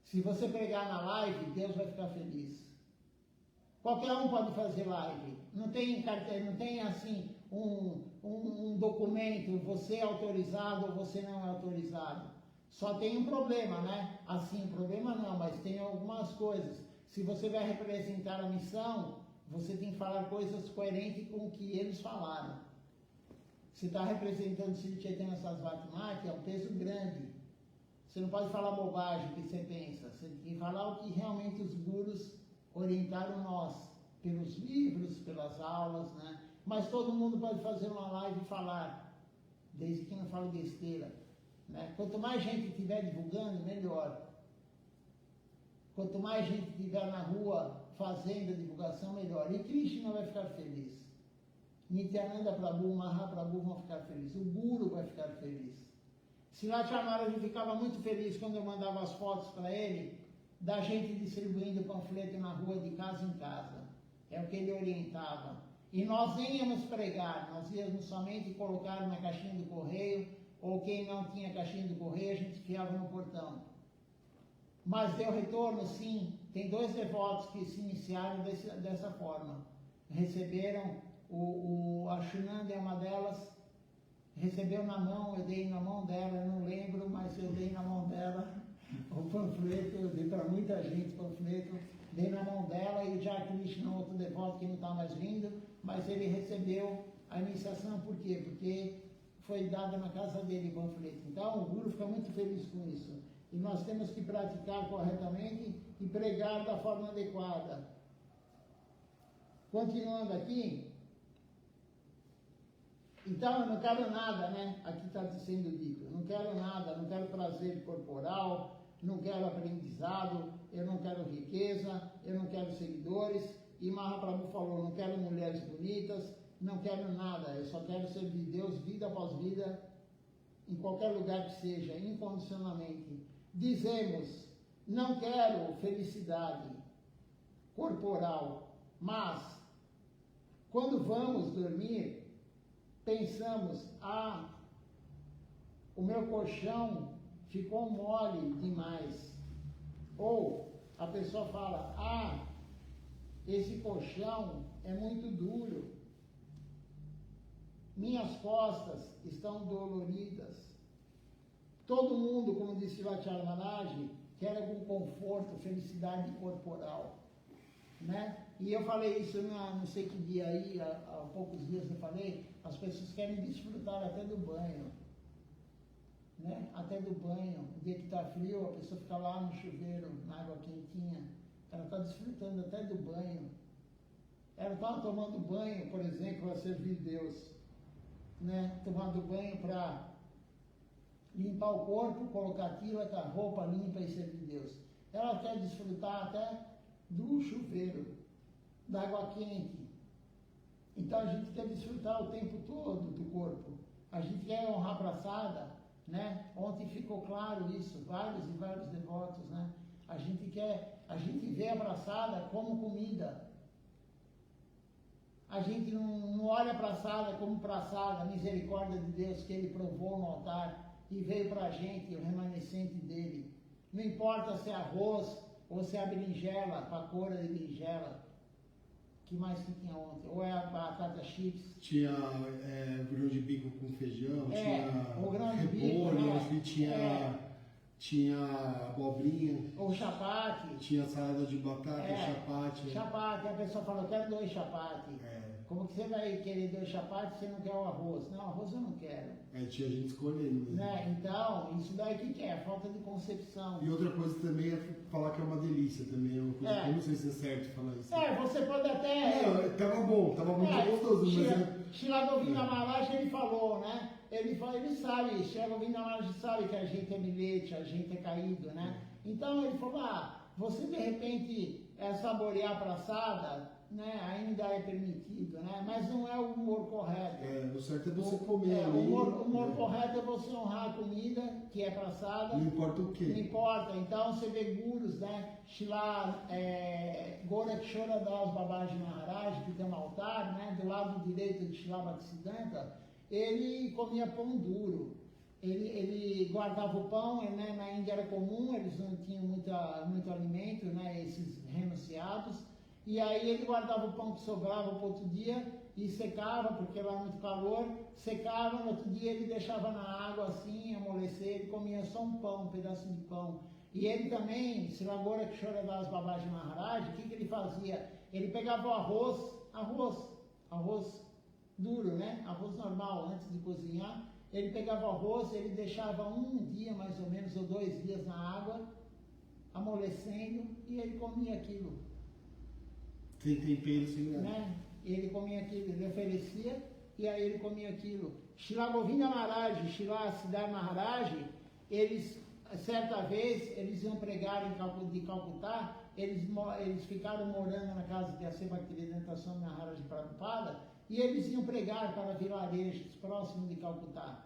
[SPEAKER 1] Se você pregar na live, Deus vai ficar feliz. Qualquer um pode fazer live. Não tem carteira, não tem assim um documento, você é autorizado ou você não é autorizado. Só tem um problema, né? Assim, problema não, mas tem algumas coisas. Se você vai representar a missão, você tem que falar coisas coerentes com o que eles falaram. Se está representando Sri Chaitanya Sarasvati Mata, é um peso grande. Você não pode falar bobagem que você pensa. Você tem que falar o que realmente os gurus orientaram nós, pelos livros, pelas aulas, né? Mas todo mundo pode fazer uma live e falar, desde que não fale besteira, né? Quanto mais gente estiver divulgando, melhor. Quanto mais gente estiver na rua fazendo a divulgação, melhor. E Krishna vai ficar feliz. Nityananda Prabhu, Mahaprabhu vão ficar felizes. O Guru vai ficar feliz. Srila Maharaj ficava muito feliz quando eu mandava as fotos para ele, da gente distribuindo panfleto na rua, de casa em casa. É o que ele orientava. E nós nem íamos pregar, nós íamos somente colocar na caixinha do correio, ou quem não tinha caixinha do correio, a gente enfiava no portão. Mas deu retorno, sim. Tem 2 devotos que se iniciaram dessa forma. Receberam, a Shunanda é uma delas, recebeu na mão, eu dei na mão dela, eu não lembro, mas eu dei na mão dela o panfleto, eu dei para muita gente o panfleto, dei na mão dela, e o Jai Krishna, outro devoto que não está mais vindo, mas ele recebeu a iniciação, por quê? Porque foi dada na casa dele o panfleto. Então o Guru fica muito feliz com isso. E nós temos que praticar corretamente e pregar da forma adequada. Continuando aqui, então eu não quero nada, né? Aqui está sendo dito, eu não quero nada, não quero prazer corporal, não quero aprendizado, eu não quero riqueza, eu não quero seguidores. E Mahaprabhu falou, não quero mulheres bonitas, não quero nada, eu só quero servir Deus vida após vida, em qualquer lugar que seja, incondicionalmente. Dizemos, não quero felicidade corporal, mas quando vamos dormir, pensamos, o meu colchão ficou mole demais. Ou a pessoa fala, esse colchão é muito duro. Minhas costas estão doloridas. Todo mundo, como disse Vachyara Maharaj, quer algum conforto, felicidade corporal, né? E eu falei isso, não sei que dia aí, há poucos dias eu falei, as pessoas querem desfrutar até do banho, né? Até do banho. O dia que está frio, a pessoa fica lá no chuveiro, na água quentinha, ela está desfrutando até do banho. Ela está tomando banho, por exemplo, a servir Deus. né, tomando banho para limpar o corpo, colocar aquilo, a roupa limpa e servir Deus. Ela quer desfrutar até do chuveiro, da água quente. Então a gente quer desfrutar o tempo todo do corpo. A gente quer honrar a praçada, né? Ontem ficou claro isso, vários e vários devotos, né? A gente vê a praçada como comida. A gente não olha a praçada como praçada, a misericórdia de Deus que Ele provou no altar e veio para a gente, o remanescente dele. Não importa se é arroz ou se é a berinjela, pacoura de berinjela. Que mais que tinha ontem? Ou é a batata chips?
[SPEAKER 2] Tinha grão de bico com feijão, tinha
[SPEAKER 1] o grão de bico,
[SPEAKER 2] tinha abobrinha.
[SPEAKER 1] Ou chapate.
[SPEAKER 2] Tinha salada de batata, chapate.
[SPEAKER 1] Chapate, a pessoa fala, eu quero 2 chapates. Como que você vai querer 2 chapates se você não quer o arroz? Não, arroz eu não quero.
[SPEAKER 2] Tinha gente escolhendo.
[SPEAKER 1] Né? Então, isso daí que é? Falta de concepção.
[SPEAKER 2] E outra coisa também é falar que é uma delícia também. É uma coisa que eu não sei se é certo falar isso.
[SPEAKER 1] Você pode até...
[SPEAKER 2] Não, tava muito gostoso.
[SPEAKER 1] Shila Govinda Maharaj, ele falou, né? Ele sabe, Shila Govinda Maharaj sabe que a gente é milete, a gente é caído, né? Então ele falou, você de repente saborear a praçada, né, ainda é permitido, né? Mas não é o humor correto.
[SPEAKER 2] O certo é você comer ali.
[SPEAKER 1] O humor correto é você honrar a comida, que é praçada.
[SPEAKER 2] Não importa o quê.
[SPEAKER 1] Não importa. Então você vê gurus, né? Shila Gorakshora Das Babaji Maharaj, que tem um altar, né? Do lado direito de Shila Bhaktisiddhanta, ele comia pão duro. Ele guardava o pão, né? Na Índia era comum, eles não tinham muito alimento, né? Esses renunciados. E aí ele guardava o pão que sobrava para outro dia e secava, porque lá muito calor, secava, no outro dia ele deixava na água assim, amolecer, ele comia só um pão, um pedaço de pão. E ele também, Srila Gorakshora Das Babaji Maharaj, o que ele fazia? Ele pegava o arroz duro, né? Arroz normal, antes de cozinhar. Ele pegava o arroz, ele deixava um dia mais ou menos, ou 2 dias na água, amolecendo, e ele comia aquilo.
[SPEAKER 2] Sem tempero, sem nada.
[SPEAKER 1] Né? Ele comia aquilo, ele oferecia, e aí ele comia aquilo. Shila Govinda Maharaj, Shila Siddhar Maharaj, certa vez, eles iam pregar de Calcutá, eles ficaram morando na casa de Ase Bhaktivedanta Swami Maharaj Prabhupada, e eles iam pregar para vilarejos próximos de Calcutá.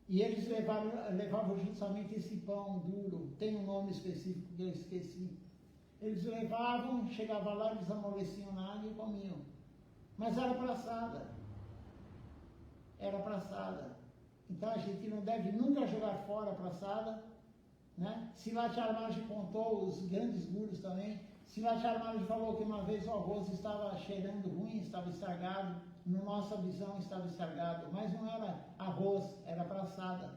[SPEAKER 1] E eles levavam justamente esse pão duro, tem um nome específico que eu esqueci. Eles levavam, chegavam lá, eles amoleciam na água e comiam. Mas era praçada. Era praçada. Então a gente não deve nunca jogar fora a praçada, né? Srila Charmaraj contou, os grandes gurus também. Srila Charmaraj falou que uma vez o arroz estava cheirando ruim, estava estragado. Na nossa visão estava estragado. Mas não era arroz, era praçada.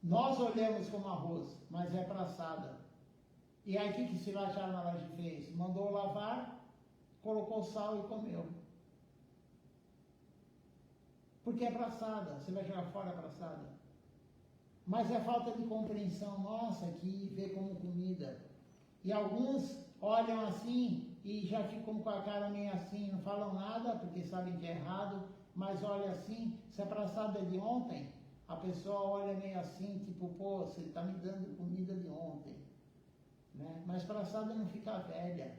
[SPEAKER 1] Nós olhamos como arroz, mas é praçada. E aí o que Srila Charmaraj fez? Mandou lavar, colocou sal e comeu. Porque é praçada, você vai jogar fora a praçada. Mas é falta de compreensão nossa que vê como comida. E alguns olham assim e já ficam com a cara meio assim, não falam nada porque sabem que é errado, mas olha assim, se a praçada é de ontem, a pessoa olha meio assim, tipo, você está me dando comida de ontem. Né? Mas praçada não fica velha.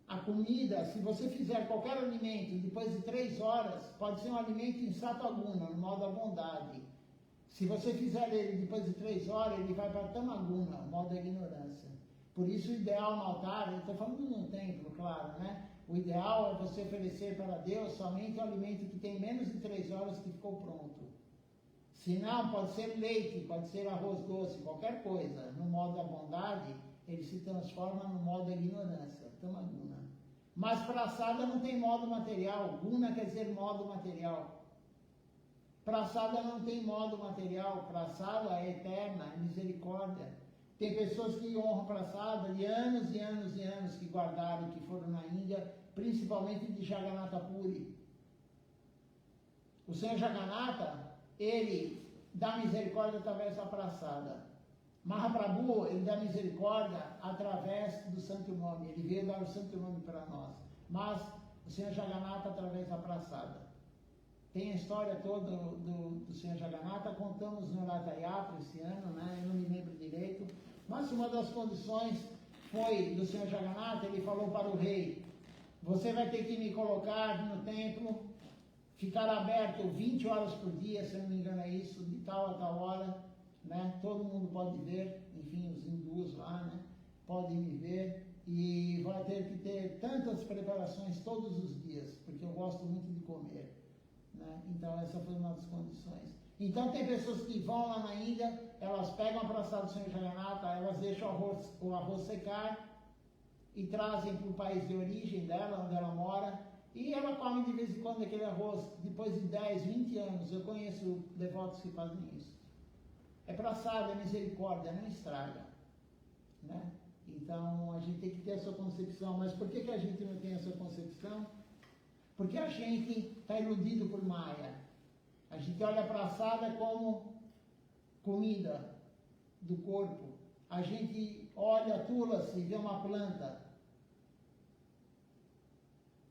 [SPEAKER 1] A comida, se você fizer qualquer alimento depois de 3 horas, pode ser um alimento em Sataguna, no modo da bondade. Se você fizer ele depois de 3 horas, ele vai para Tamaguna, no modo da ignorância. Por isso o ideal no altar, eu estou falando num templo, claro, né? O ideal é você oferecer para Deus somente o alimento que tem menos de 3 horas que ficou pronto. Se não, pode ser leite, pode ser arroz doce, qualquer coisa. No modo da bondade, ele se transforma no modo da ignorância, Tamaguna. Mas praçada não tem modo material. Guna quer dizer modo material. Praçada não tem modo material. Praçada é eterna, é misericórdia. Tem pessoas que honram praçada de anos e anos e anos que guardaram, que foram na Índia, principalmente de Jagannatha Puri. O Senhor Jagannatha, ele dá misericórdia através da praçada. Mahaprabhu, ele dá misericórdia através do santo nome. Ele veio dar o santo nome para nós. Mas o Senhor Jagannatha através da praçada. tem a história toda do Senhor Jagannatha, contamos no Ratha Yatra esse ano, né? Eu não me lembro direito, mas uma das condições foi do Senhor Jagannatha, ele falou para o rei, você vai ter que me colocar no templo, ficar aberto 20 horas por dia, se não me engano é isso, de tal a tal hora, né? Todo mundo pode ver, enfim, os hindus lá, né? Podem me ver, e vai ter que ter tantas preparações todos os dias, porque eu gosto muito de comer, né? Então essa foi uma das condições. Então tem pessoas que vão lá na Índia, elas pegam a praçada do Senhor Jagannatha, elas deixam o arroz secar e trazem para o país de origem dela, onde ela mora, e ela come de vez em quando aquele arroz, depois de 10, 20 anos. Eu conheço devotos que fazem isso. É praçada, é misericórdia, não estraga, né? Então a gente tem que ter essa concepção. Mas por que a gente não tem essa concepção? Porque a gente está iludido por Maya. A gente olha a praçada como comida do corpo. A gente olha a tulasi e vê uma planta.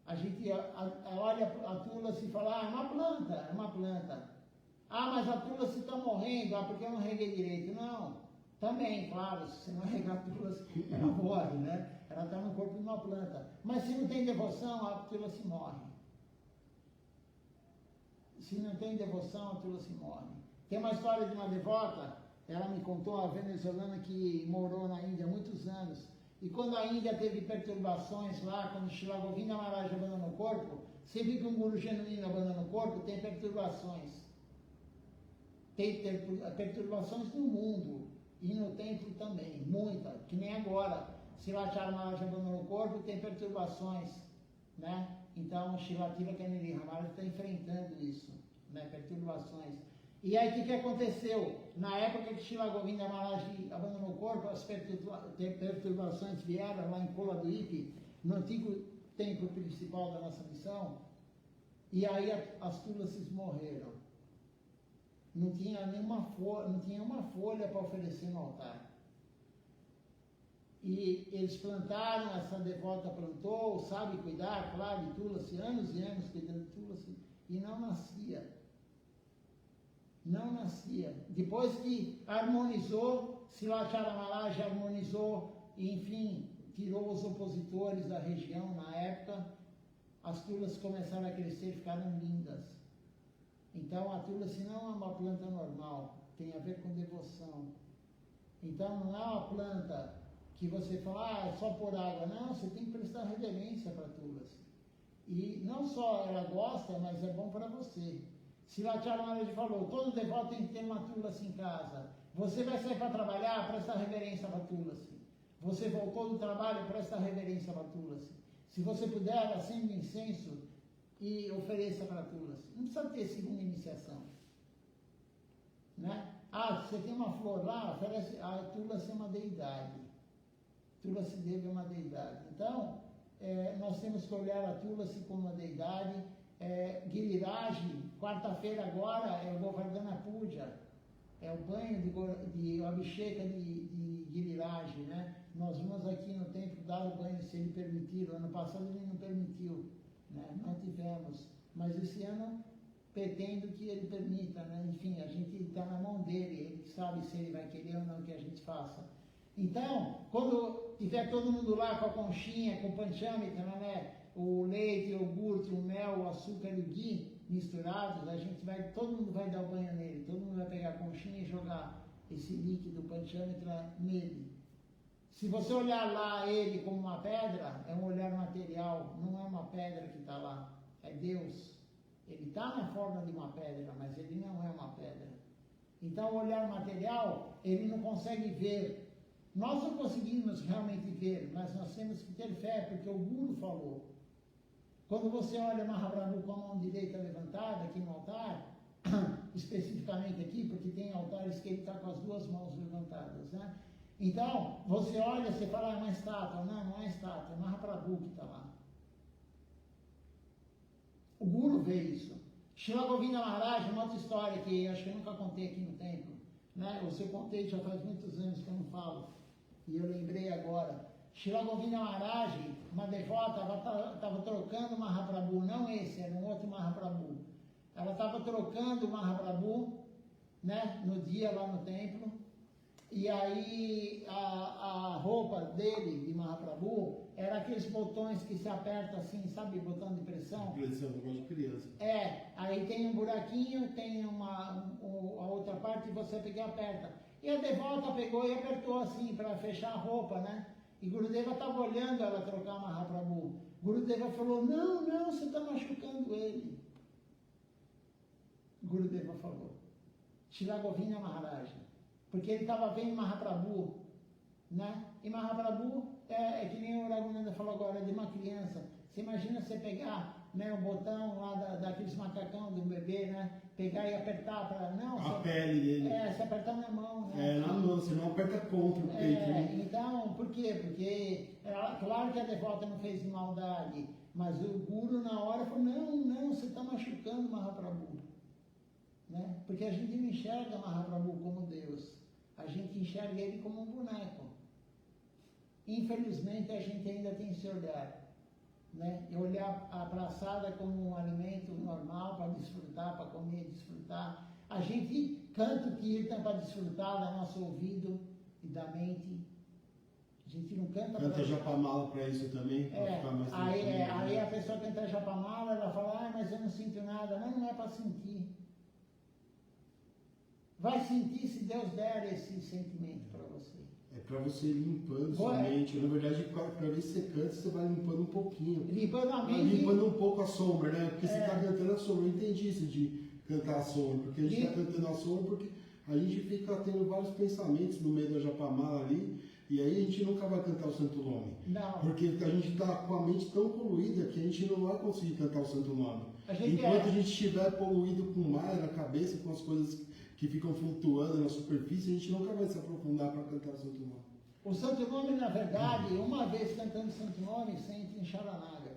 [SPEAKER 1] A gente olha a tulasi e fala, é uma planta, é uma planta. Ah, mas a tulasi está morrendo, porque eu não reguei direito. Não, também, claro, se não regar a tulasi, ela morre, né? Ela está no corpo de uma planta. Mas se não tem devoção, a tulasi morre. Se não tem devoção, a tulasi morre. Tem uma história de uma devota, ela me contou, a venezuelana que morou na Índia há muitos anos, e quando a Índia teve perturbações lá, quando Srila Govinda Maharaj abandona o corpo, sempre que um guru genuíno abandona o corpo, tem perturbações. Tem perturbações no mundo e no templo também, muita, que nem agora. Srila Maharaj abandonou o corpo, tem perturbações, né? Então, Srila Tirthaniri Maharaj está enfrentando isso, né? Perturbações. E aí, o que aconteceu? Na época que Srila Govinda Maharaj abandonou o corpo, as perturbações vieram lá em Kola do Ipi, no antigo templo principal da nossa missão, e aí as tulasis morreram. Não tinha uma folha para oferecer no altar. E eles plantaram, essa devota plantou, sabe cuidar, claro, de tulasi, anos e anos cuidando de tulasi, e não nascia. Não nascia. Depois que harmonizou, Silachara Maharaj harmonizou, enfim, tirou os opositores da região na época, as tulasi começaram a crescer e ficaram lindas. Então a tulasi não é uma planta normal, tem a ver com devoção. Então não é uma planta que você fala, é só por água. Não, você tem que prestar reverência para a tulasi. E não só ela gosta, mas é bom para você. Silachara Maharaj falou, todo devoto tem que ter uma tulasi em casa. Você vai sair para trabalhar, presta reverência para a tulasi. Você voltou do trabalho, presta reverência para a tulasi. Se você puder, acenda incenso e ofereça para a tulasi. Não precisa ter segunda iniciação, né? Ah, você tem uma flor lá, oferece, a tulasi é uma deidade. Tulasi Deva é uma deidade. Então, nós temos que olhar a tulasi como uma deidade. Giriraj, quarta-feira agora, é o Govardhana Puja, é o banho de Abhisheka de Giriraj, né? Nós vamos aqui no templo dar o banho, se ele permitir. O ano passado ele não permitiu, né? Não tivemos, mas esse ano pretendo que ele permita, né? Enfim, a gente está na mão dele, ele sabe se ele vai querer ou não que a gente faça. Então, quando tiver todo mundo lá com a conchinha, com o panchamrita, né? O leite, o iogurte, o mel, o açúcar e o ghee misturados, todo mundo vai dar o banho nele, todo mundo vai pegar a conchinha e jogar esse líquido panchamrita nele. Se você olhar lá ele como uma pedra, é um olhar material, não é uma pedra que está lá, é Deus. Ele está na forma de uma pedra, mas ele não é uma pedra. Então o olhar material, ele não consegue ver. Nós não conseguimos realmente ver, mas nós temos que ter fé, porque o Guru falou. Quando você olha Mahaprabhu com a mão direita levantada aqui no altar, especificamente aqui, porque tem altares que ele está com as duas mãos levantadas, né? Então, você olha, você fala, é uma estátua. Não, não é estátua, é Mahaprabhu que está lá. O Guru vê isso. Srila Govinda Maharaj, uma outra história que acho que eu nunca contei aqui no templo, né? Ou se eu contei, já faz muitos anos que eu não falo, e eu lembrei agora. Srila Govinda Maharaj, uma devota, estava trocando Mahaprabhu, não esse, era um outro Mahaprabhu. ela estava trocando o Mahaprabhu, né, no dia lá no templo, e aí a roupa dele, de Mahaprabhu, era aqueles botões que se aperta assim, sabe, botão de pressão?
[SPEAKER 2] Pressão, negócio de criança.
[SPEAKER 1] Aí tem um buraquinho, tem a outra parte e você pega e aperta. E a devota pegou e apertou assim, para fechar a roupa, né? E Gurudeva estava olhando ela trocar Mahaprabhu. Gurudeva falou, não, você está machucando ele. Gurudeva falou. Shri Govinda Maharaj. Porque ele estava vendo Mahaprabhu, né? E Mahaprabhu é que nem o Raghunanda falou agora, de uma criança. Você imagina você pegar, né, o botão lá daqueles macacão do bebê, né? Pegar e apertar para... Não,
[SPEAKER 2] a pele dele.
[SPEAKER 1] Se apertar na mão, né?
[SPEAKER 2] Na mão, você não aperta contra o peito. Né?
[SPEAKER 1] Então, por quê? Porque, claro que a devota não fez maldade, mas o guru na hora falou, não, você está machucando Mahaprabhu. Né? Porque a gente não enxerga Mahaprabhu como Deus, a gente enxerga ele como um boneco. Infelizmente a gente ainda tem esse olhar, né? E olhar a praçada como um alimento normal para desfrutar, para comer, desfrutar. A gente canta o kirtan para desfrutar do nosso ouvido e da mente. A gente não canta
[SPEAKER 2] para... Japamala para isso também?
[SPEAKER 1] Aí a pessoa canta Japamala, ela fala, mas eu não sinto nada. Não é para sentir. Vai sentir se Deus der esse sentimento para você.
[SPEAKER 2] É para você ir limpando sua mente. Na verdade, para ver se você canta, você vai limpando um pouquinho.
[SPEAKER 1] Limpando a mente.
[SPEAKER 2] Limpando um pouco a sombra, né? Porque você está cantando a sombra. Eu entendi isso de cantar a sombra. Porque a gente está cantando a sombra porque a gente fica tendo vários pensamentos no meio da Japamala ali. E aí a gente nunca vai cantar o Santo Nome.
[SPEAKER 1] Não.
[SPEAKER 2] Porque a gente está com a mente tão poluída que a gente não vai conseguir cantar o Santo Nome. Enquanto a gente estiver poluído com mar na cabeça, com as coisas que ficam flutuando na superfície, a gente nunca vai se aprofundar para cantar o Santo Nome.
[SPEAKER 1] O Santo Nome, na verdade, uma vez cantando o Santo Nome, você entra em Sharanagati.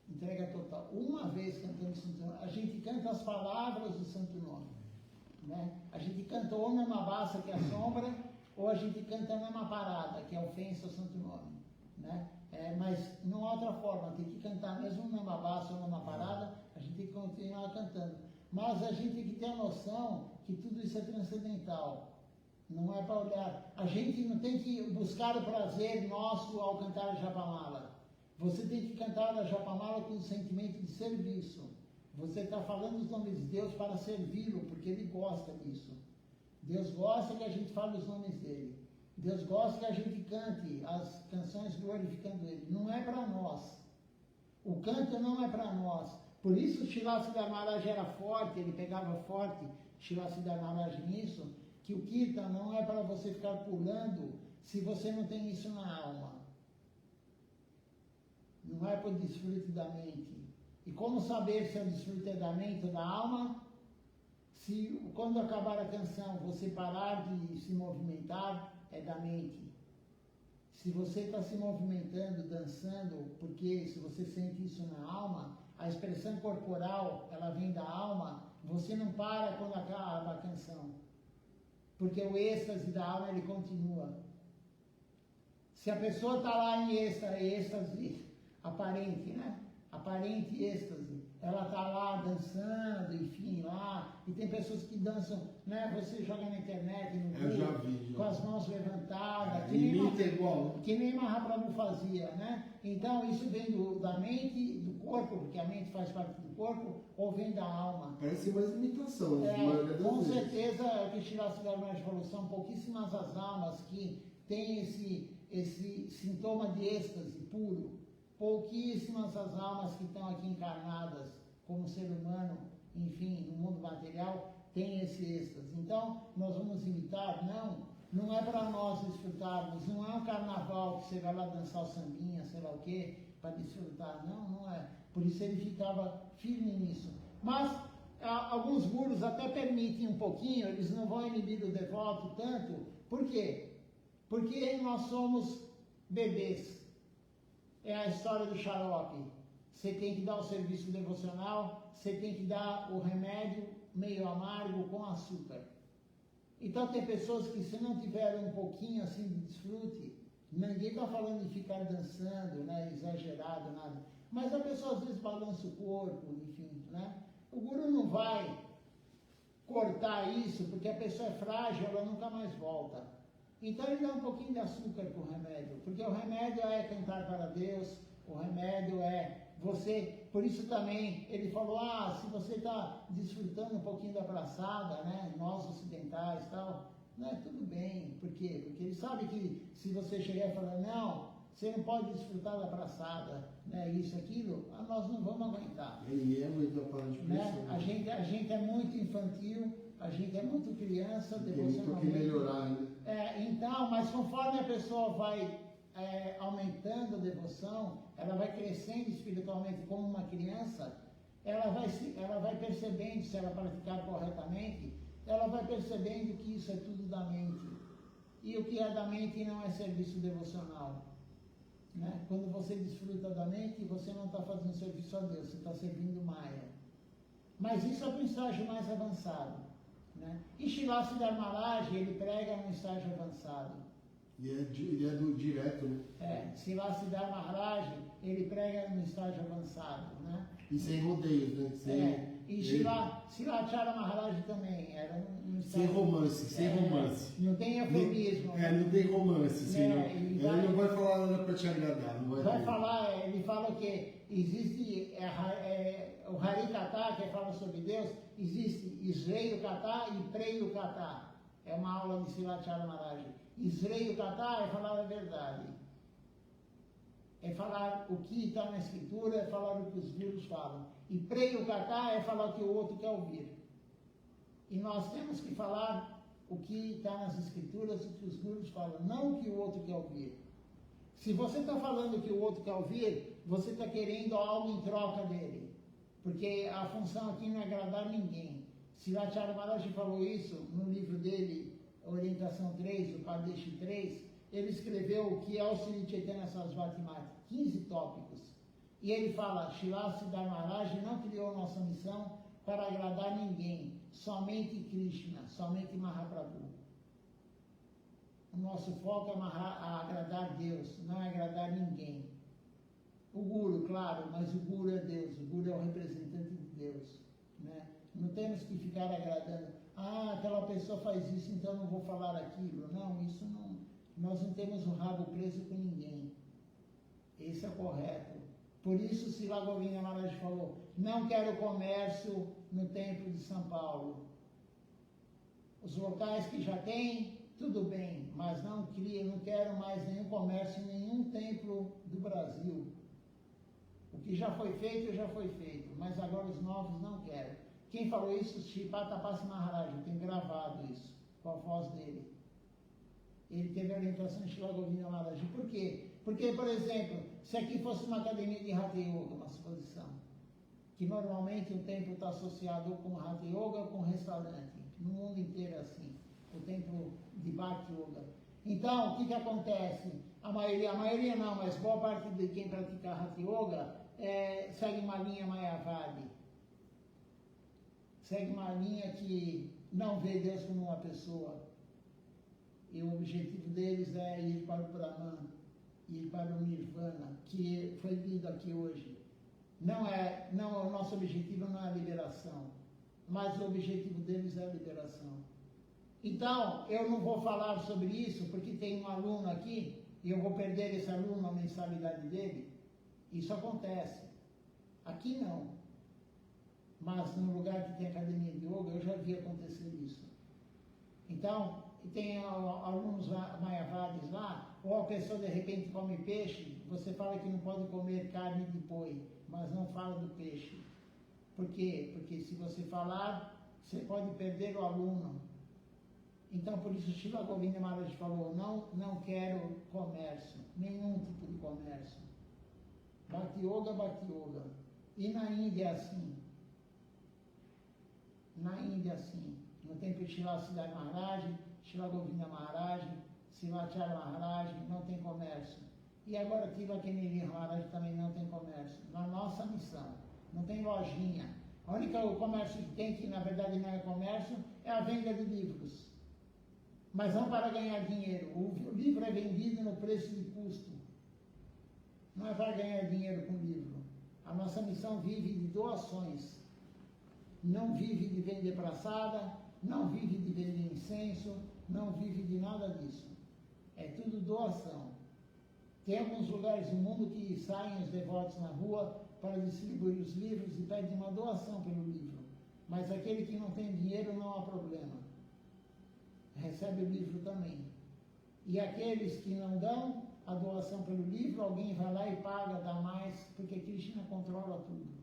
[SPEAKER 1] Entrega total. Uma vez cantando o Santo Nome, a gente canta as palavras do Santo Nome. Né? A gente canta ou Namabasa, que é a sombra, ou a gente canta Namaparada, que é a ofensa ao Santo Nome. Né? Mas não há outra forma, tem que cantar mesmo Namabasa ou Namaparada, a gente tem que continuar cantando. Mas a gente tem que ter a noção que tudo isso é transcendental. Não é para olhar. A gente não tem que buscar o prazer nosso ao cantar a Japamala. Você tem que cantar a Japamala com o sentimento de serviço. Você está falando os nomes de Deus para servi-lo, porque Ele gosta disso. Deus gosta que a gente fale os nomes dEle. Deus gosta que a gente cante as canções glorificando Ele. Não é para nós. O canto não é para nós. Por isso Srila Siddhar Maharaj era forte, ele pegava forte Srila Siddhar Maharaj nisso, que o Kirtan não é para você ficar pulando se você não tem isso na alma. Não é para o desfrute da mente. E como saber se é o desfrute da mente ou da alma? Se quando acabar a canção você parar de se movimentar, é da mente. Se você está se movimentando, dançando, porque se você sente isso na alma, a expressão corporal, ela vem da alma, você não para quando acaba a canção. Porque o êxtase da alma, ele continua. Se a pessoa está lá em êxtase aparente, né? Aparente êxtase, ela está lá dançando, enfim, lá, e tem pessoas que dançam, né? Você joga na internet, no
[SPEAKER 2] vídeo,
[SPEAKER 1] com as mãos levantadas,
[SPEAKER 2] que
[SPEAKER 1] nem Mahaprabhu fazia, né? Então, isso vem da mente, do corpo, porque a mente faz parte do corpo, ou vem da alma.
[SPEAKER 2] Parece mais imitação.
[SPEAKER 1] Com certeza, o que Srila Siddhar Maharaj falou, são pouquíssimas as almas que têm esse sintoma de êxtase puro. Pouquíssimas as almas que estão aqui encarnadas como ser humano, enfim, no mundo material, têm esse êxtase. Então, nós vamos imitar? Não é para nós desfrutarmos, não é um carnaval que você vai lá dançar o sambinha, sei lá o quê, para desfrutar. Não é. Por isso ele ficava firme nisso. Mas alguns gurus até permitem um pouquinho, eles não vão inibir o devoto tanto. Por quê? Porque nós somos bebês. É a história do xarope. Você tem que dar o serviço devocional, você tem que dar o remédio meio amargo com açúcar. Então tem pessoas que se não tiverem um pouquinho assim de desfrute, ninguém está falando de ficar dançando, né, exagerado, nada. Mas a pessoa às vezes balança o corpo, enfim, né? O guru não vai cortar isso, porque a pessoa é frágil, ela nunca mais volta. Então ele dá um pouquinho de açúcar para o remédio, porque o remédio é cantar para Deus, o remédio é você, por isso também ele falou, se você está desfrutando um pouquinho da braçada, né, nós ocidentais e tal, né, tudo bem, por quê? Porque ele sabe que se você chegar e falar, não, você não pode desfrutar da braçada, né, isso, aquilo, nós não vamos aguentar.
[SPEAKER 2] Ele é muito aparato de
[SPEAKER 1] né? A gente é muito infantil, a gente é muito criança,
[SPEAKER 2] devocionalmente. Tem muito que melhorar ainda.
[SPEAKER 1] Então, mas conforme a pessoa vai aumentando a devoção, ela vai crescendo espiritualmente como uma criança, ela vai percebendo, se ela praticar corretamente, ela vai percebendo que isso é tudo da mente. E o que é da mente não é serviço devocional. Né? Quando você desfruta da mente, você não está fazendo serviço a Deus, você está servindo Maya. Mas isso é para um estágio mais avançado. Né? E Srila Siddhar Maharaj, ele prega num estágio avançado.
[SPEAKER 2] E ele é do direto, né?
[SPEAKER 1] Srila Siddhar Maharaj, ele prega num estágio avançado. Né?
[SPEAKER 2] E sem rodeios, né?
[SPEAKER 1] E Shilachara Maharaj também, era um
[SPEAKER 2] sem romance.
[SPEAKER 1] Não tem eufemismo.
[SPEAKER 2] Não tem romance. Ele não vai falar nada para te agradar. Não vai
[SPEAKER 1] falar, ele fala que existe o Harikata, que fala sobre Deus, existe Isreio Kata e Preio Kata. É uma aula de Shilachara Maharaj. Isreio Kata é falar a verdade. É falar o que está na escritura, é falar o que os gurus falam. E Preio Kata é falar o que o outro quer ouvir. E nós temos que falar o que está nas escrituras, o que os gurus falam, não o que o outro quer ouvir. Se você está falando o que o outro quer ouvir, você está querendo algo em troca dele. Porque a função aqui não é agradar ninguém. Shilachara Maharaj falou isso no livro dele, Orientação 3, o Padeshi 3. Ele escreveu o que é o Sri Chaitanya Sarasvati Mata, 15 tópicos. E ele fala, Srila Siddhar Maharaj não criou nossa missão para agradar ninguém, somente Krishna, somente Mahaprabhu. O nosso foco é agradar Deus, não é agradar ninguém. O Guru, claro, mas o Guru é Deus, o Guru é o representante de Deus. Né? Não temos que ficar agradando, aquela pessoa faz isso, então não vou falar aquilo. Não, isso não. Nós não temos o rabo preso com ninguém. Esse é correto. Por isso, Srila Govinda Maharaj falou, não quero comércio no templo de São Paulo. Os locais que já tem, tudo bem, mas não quero mais nenhum comércio em nenhum templo do Brasil. O que já foi feito, mas agora os novos não quero. Quem falou isso? Shipatapasi Maharaj, eu tenho gravado isso, com a voz dele. Ele teve a orientação de Srila Govinda Maharaj. Por quê? Porque, por exemplo, se aqui fosse uma academia de Hatha Yoga, uma suposição, que normalmente o templo está associado ou com Hatha Yoga ou com restaurante, no mundo inteiro é assim, o templo de Bhakti Yoga. Então, o que acontece? A maioria não, mas boa parte de quem pratica Hatha Yoga segue uma linha Mayavadi. Segue uma linha que não vê Deus como uma pessoa. E o objetivo deles é ir para o Brahman, ir para o Nirvana, que foi lido aqui hoje. O nosso objetivo não é a liberação, mas o objetivo deles é a liberação. Então, eu não vou falar sobre isso, porque tem um aluno aqui, e eu vou perder esse aluno, a mensalidade dele. Isso acontece. Aqui não. Mas no lugar que tem academia de yoga, eu já vi acontecer isso. Então, tem alunos mayavadis lá, ou a pessoa de repente come peixe, você fala que não pode comer carne de boi, mas não fala do peixe. Por quê? Porque se você falar, você pode perder o aluno. Então, por isso, Srila Govinda Maharaj falou, não quero comércio, nenhum tipo de comércio. Bhakti Yoga, Bhakti Yoga. E na Índia é assim. Na Índia é assim. No templo de Srila Siddhar Maharaj, Srila Govinda Maharaj, Shilachara Maharaj, não tem comércio. E agora Tilakemiri Maharaj também não tem comércio. Na nossa missão, não tem lojinha. A única comércio que tem, que na verdade não é comércio, é a venda de livros. Mas não para ganhar dinheiro. O livro é vendido no preço de custo. Não é para ganhar dinheiro com o livro. A nossa missão vive de doações. não vive de vender praçada, não vive de vender incenso, não vive de nada disso. É tudo doação. Tem alguns lugares no mundo que saem os devotos na rua para distribuir os livros e pedem uma doação pelo livro. Mas aquele que não tem dinheiro não há problema. Recebe o livro também. E aqueles que não dão a doação pelo livro, alguém vai lá e paga, dá mais, porque Krishna controla tudo.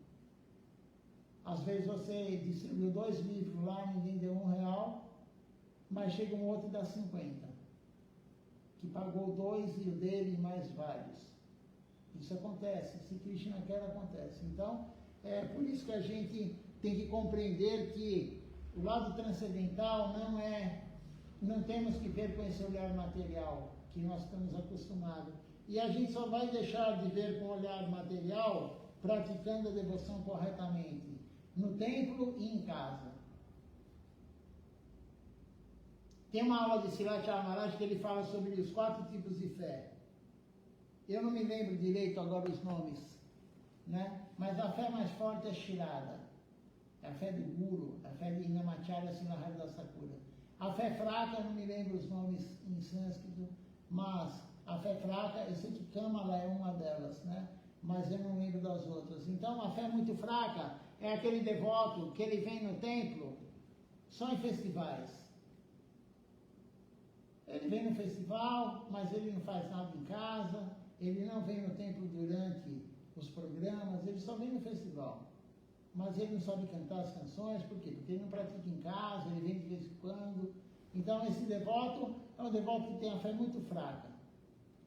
[SPEAKER 1] Às vezes você distribuiu 2 livros lá, ninguém deu R$1, mas chega um outro e dá 50. Que pagou 2 e o dele mais vários. Isso acontece, se Krishna quer, acontece. Então, é por isso que a gente tem que compreender que o lado transcendental não temos que ver com esse olhar material que nós estamos acostumados. E a gente só vai deixar de ver com o olhar material praticando a devoção corretamente, no templo e em casa. Tem uma aula de Srila Maharaj que ele fala sobre os 4 tipos de fé. Eu não me lembro direito agora os nomes, né? Mas a fé mais forte é Shirada, é a fé do Guru, a fé de Namacharya Sinahara Sakura. A fé fraca, eu não me lembro os nomes em sânscrito, mas a fé fraca, eu sei que Kamala é uma delas, né? Mas eu não lembro das outras. Então, a fé muito fraca é aquele devoto que ele vem no templo só em festivais. Ele vem no festival, mas ele não faz nada em casa, ele não vem no templo durante os programas, ele só vem no festival. Mas ele não sabe cantar as canções, por quê? Porque ele não pratica em casa, ele vem de vez em quando. Então, esse devoto é um devoto que tem a fé muito fraca.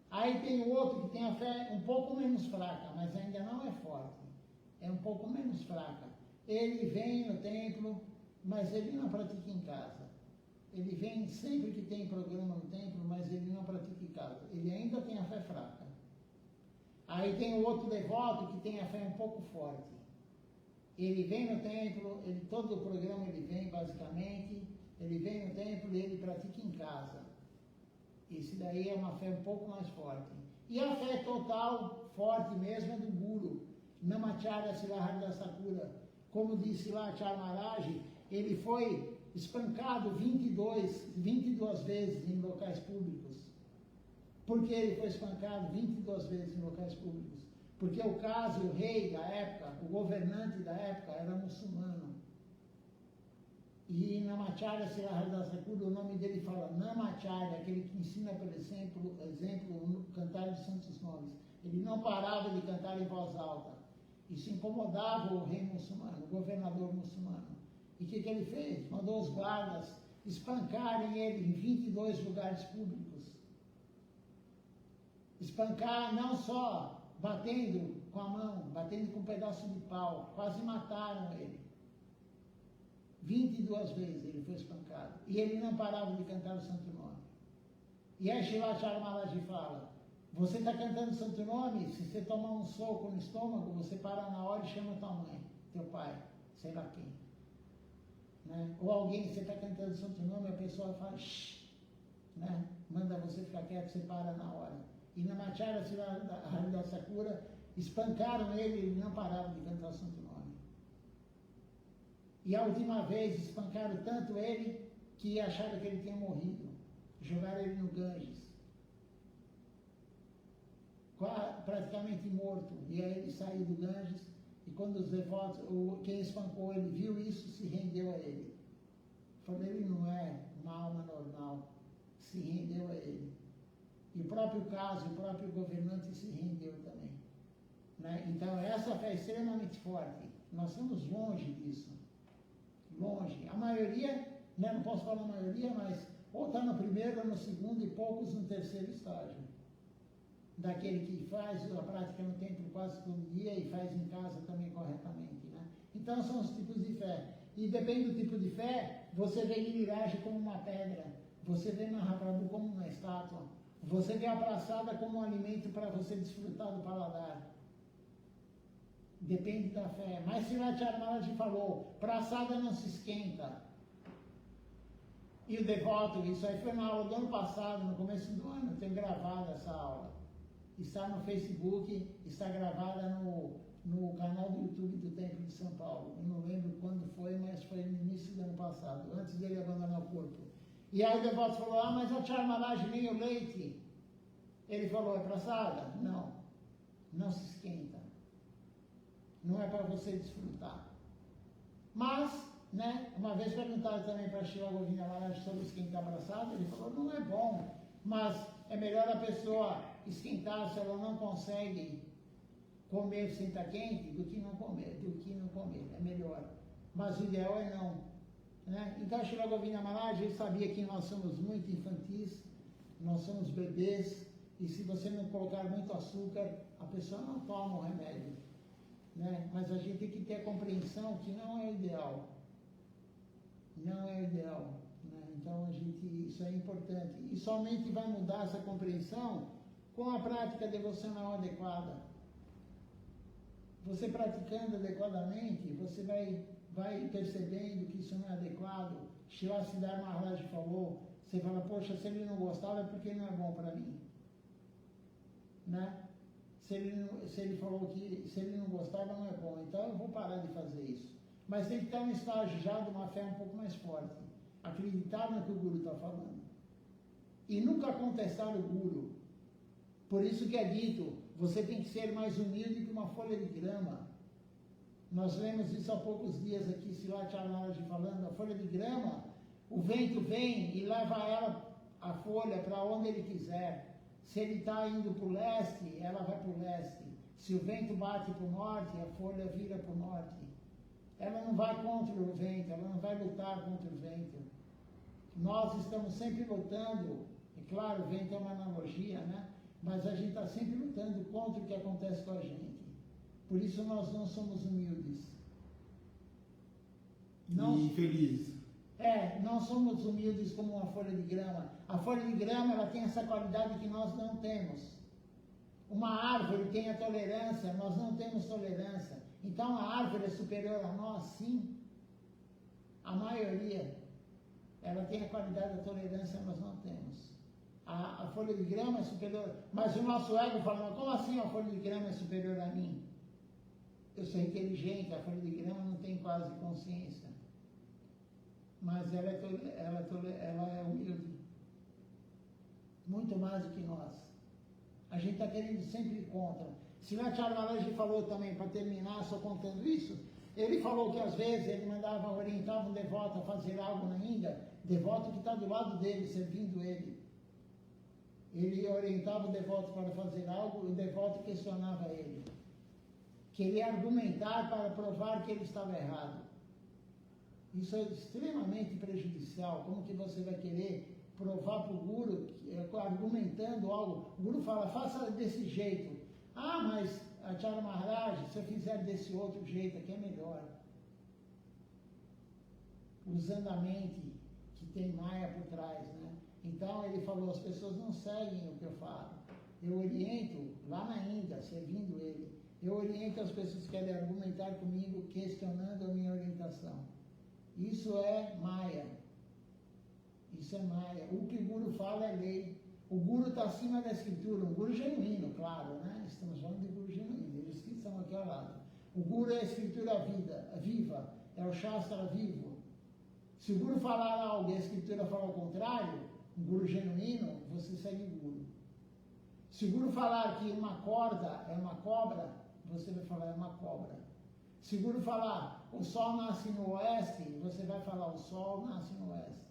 [SPEAKER 1] Aí tem o outro que tem a fé um pouco menos fraca, mas ainda não é forte. É um pouco menos fraca. Ele vem no templo, mas ele não pratica em casa. Ele vem sempre que tem programa no templo, mas ele não pratica em casa. Ele ainda tem a fé fraca. Aí tem o outro devoto que tem a fé um pouco forte. Ele vem no templo, todo o programa ele vem basicamente, ele vem no templo e ele pratica em casa. Esse daí é uma fé um pouco mais forte. E a fé total, forte mesmo, é do Guru, Namacharya Silahara Sakura. Como disse lá Acharya Maharaj, ele foi espancado 22 vezes em locais públicos. Por que ele foi espancado 22 vezes em locais públicos? Porque o caso, o rei da época, o governante da época era muçulmano. E Namacharya Silahara Sakura, o nome dele fala Namacharya, aquele que ensina, por exemplo, o cantar de santos nomes. Ele não parava de cantar em voz alta. Isso incomodava o rei muçulmano, o governador muçulmano. E o que ele fez? Mandou os guardas espancarem ele em 22 lugares públicos. Espancar não só batendo com a mão, batendo com um pedaço de pau, quase mataram ele. 22 vezes ele foi espancado. E ele não parava de cantar o santo nome. E aí Srila Maharaj fala, você está cantando o santo nome, se você tomar um soco no estômago, você para na hora e chama tua mãe, teu pai, sei lá quem. Né? Ou alguém, você está cantando o santo nome, a pessoa fala, shh, né? Manda você ficar quieto, você para na hora. E na Namacharya Silahara Sakura, espancaram ele, ele não parava de cantar o santo nome. E a última vez espancaram tanto ele que acharam que ele tinha morrido. Jogaram ele no Ganges. Praticamente morto. E aí ele saiu do Ganges e quando os devotos, quem espancou ele viu isso, se rendeu a ele. Falou, ele não é uma alma normal. Se rendeu a ele. E o próprio caso, o próprio governante se rendeu também. Né? Então essa fé é extremamente forte. Nós estamos longe disso. Longe. A maioria, né, não posso falar a maioria, mas ou está no primeiro ou no segundo e poucos no terceiro estágio. Daquele que faz a prática no templo quase todo dia e faz em casa também corretamente. Né? Então são os tipos de fé. E depende do tipo de fé, você vê Giriraj como uma pedra, você vê Mahaprabhu como uma estátua, você vê a praçada como um alimento para você desfrutar do paladar. Depende da fé. Mas Srila Acharya Maharaj falou, praçada não se esquenta. E o devoto, isso aí foi na aula do ano passado, no começo do ano, eu tenho gravado essa aula. Está no Facebook, está gravada no canal do YouTube do Templo de São Paulo. Eu não lembro quando foi, mas foi no início do ano passado, antes dele abandonar o corpo. E aí o devoto falou, mas a Tia Maharaj nem o leite. Ele falou, é praçada? Não. Não se esquenta. Não é para você desfrutar. Mas, né, uma vez perguntaram também para Shila Govinda Maharaj sobre esquentar praçada, ele falou, não é bom, mas é melhor a pessoa esquentar se ela não consegue comer sem estar quente do que não comer, é melhor. Mas o ideal é não. Né? Então, Shila Govinda Maharaj, ele sabia que nós somos muito infantis, nós somos bebês, e se você não colocar muito açúcar, a pessoa não toma o remédio. Né? Mas a gente tem que ter a compreensão que não é o ideal. Não é o ideal. Né? Então, isso é importante. E somente vai mudar essa compreensão com a prática devocional adequada. Você praticando adequadamente, você vai percebendo que isso não é adequado. Shila Siddhar Maharaj falou, você fala, poxa, se ele não gostava é porque não é bom para mim. Né? Se ele falou que se ele não gostava não é bom, então eu vou parar de fazer isso. Mas tem que estar no estágio já de uma fé um pouco mais forte. Acreditar no que o Guru está falando. E nunca contestar o Guru. Por isso que é dito, você tem que ser mais humilde que uma folha de grama. Nós lemos isso há poucos dias aqui, Silat Maharaj falando, a folha de grama, o vento vem e leva a folha para onde ele quiser. Se ele está indo para o leste, ela vai para o leste. Se o vento bate para o norte, a folha vira para o norte. Ela não vai contra o vento, ela não vai lutar contra o vento. Nós estamos sempre lutando, é claro, o vento é uma analogia, né? Mas a gente está sempre lutando contra o que acontece com a gente. Por isso nós não somos humildes. Não,
[SPEAKER 2] e felizes.
[SPEAKER 1] Não somos humildes como uma folha de grama. A folha de grama, ela tem essa qualidade que nós não temos. Uma árvore tem a tolerância, nós não temos tolerância. Então a árvore é superior a nós, sim. A maioria, ela tem a qualidade da tolerância, nós não temos. A folha de grama é superior, mas o nosso ego fala, como assim a folha de grama é superior a mim? Eu sou inteligente, a folha de grama não tem quase consciência. Mas ela é humilde. Muito mais do que nós. A gente está querendo sempre ir contra. Silat Maharaj falou também, para terminar, só contando isso, ele falou que às vezes ele orientava um devoto a fazer algo na Índia, devoto que está do lado dele, servindo ele. Ele orientava o devoto para fazer algo e o devoto questionava ele. Queria argumentar para provar que ele estava errado. Isso é extremamente prejudicial. Como que você vai querer provar para o Guru, argumentando algo? O Guru fala, faça desse jeito. Mas Acharya Maharaj, se eu fizer desse outro jeito aqui é melhor. Usando a mente que tem Maya por trás, né? Então ele falou, as pessoas não seguem o que eu falo. Eu oriento, lá na Índia, servindo ele, eu oriento as pessoas que querem argumentar comigo, questionando a minha orientação. Isso é Maya. Isso é Maya. O que o Guru fala é lei. O Guru está acima da escritura. Um Guru genuíno, claro, né? Estamos falando de Guru genuíno. Eles que estão aqui ao lado. O Guru é a escritura viva. É o Shastra vivo. Se o Guru falar algo e a escritura falar o contrário, um Guru genuíno, você segue o Guru. Se o Guru falar que uma corda é uma cobra, você vai falar é uma cobra. Se o Guru falar o sol nasce no oeste, você vai falar o sol nasce no oeste.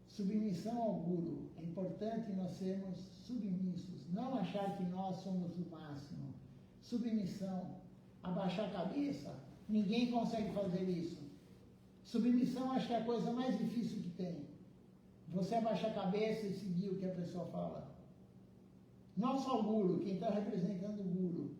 [SPEAKER 1] Submissão ao Guru. É importante nós sermos submissos. Não achar que nós somos o máximo. Submissão. Abaixar a cabeça. Ninguém consegue fazer isso. Submissão acho que é a coisa mais difícil que tem. Você abaixar a cabeça e seguir o que a pessoa fala. Não só o Guru, quem está representando o Guru.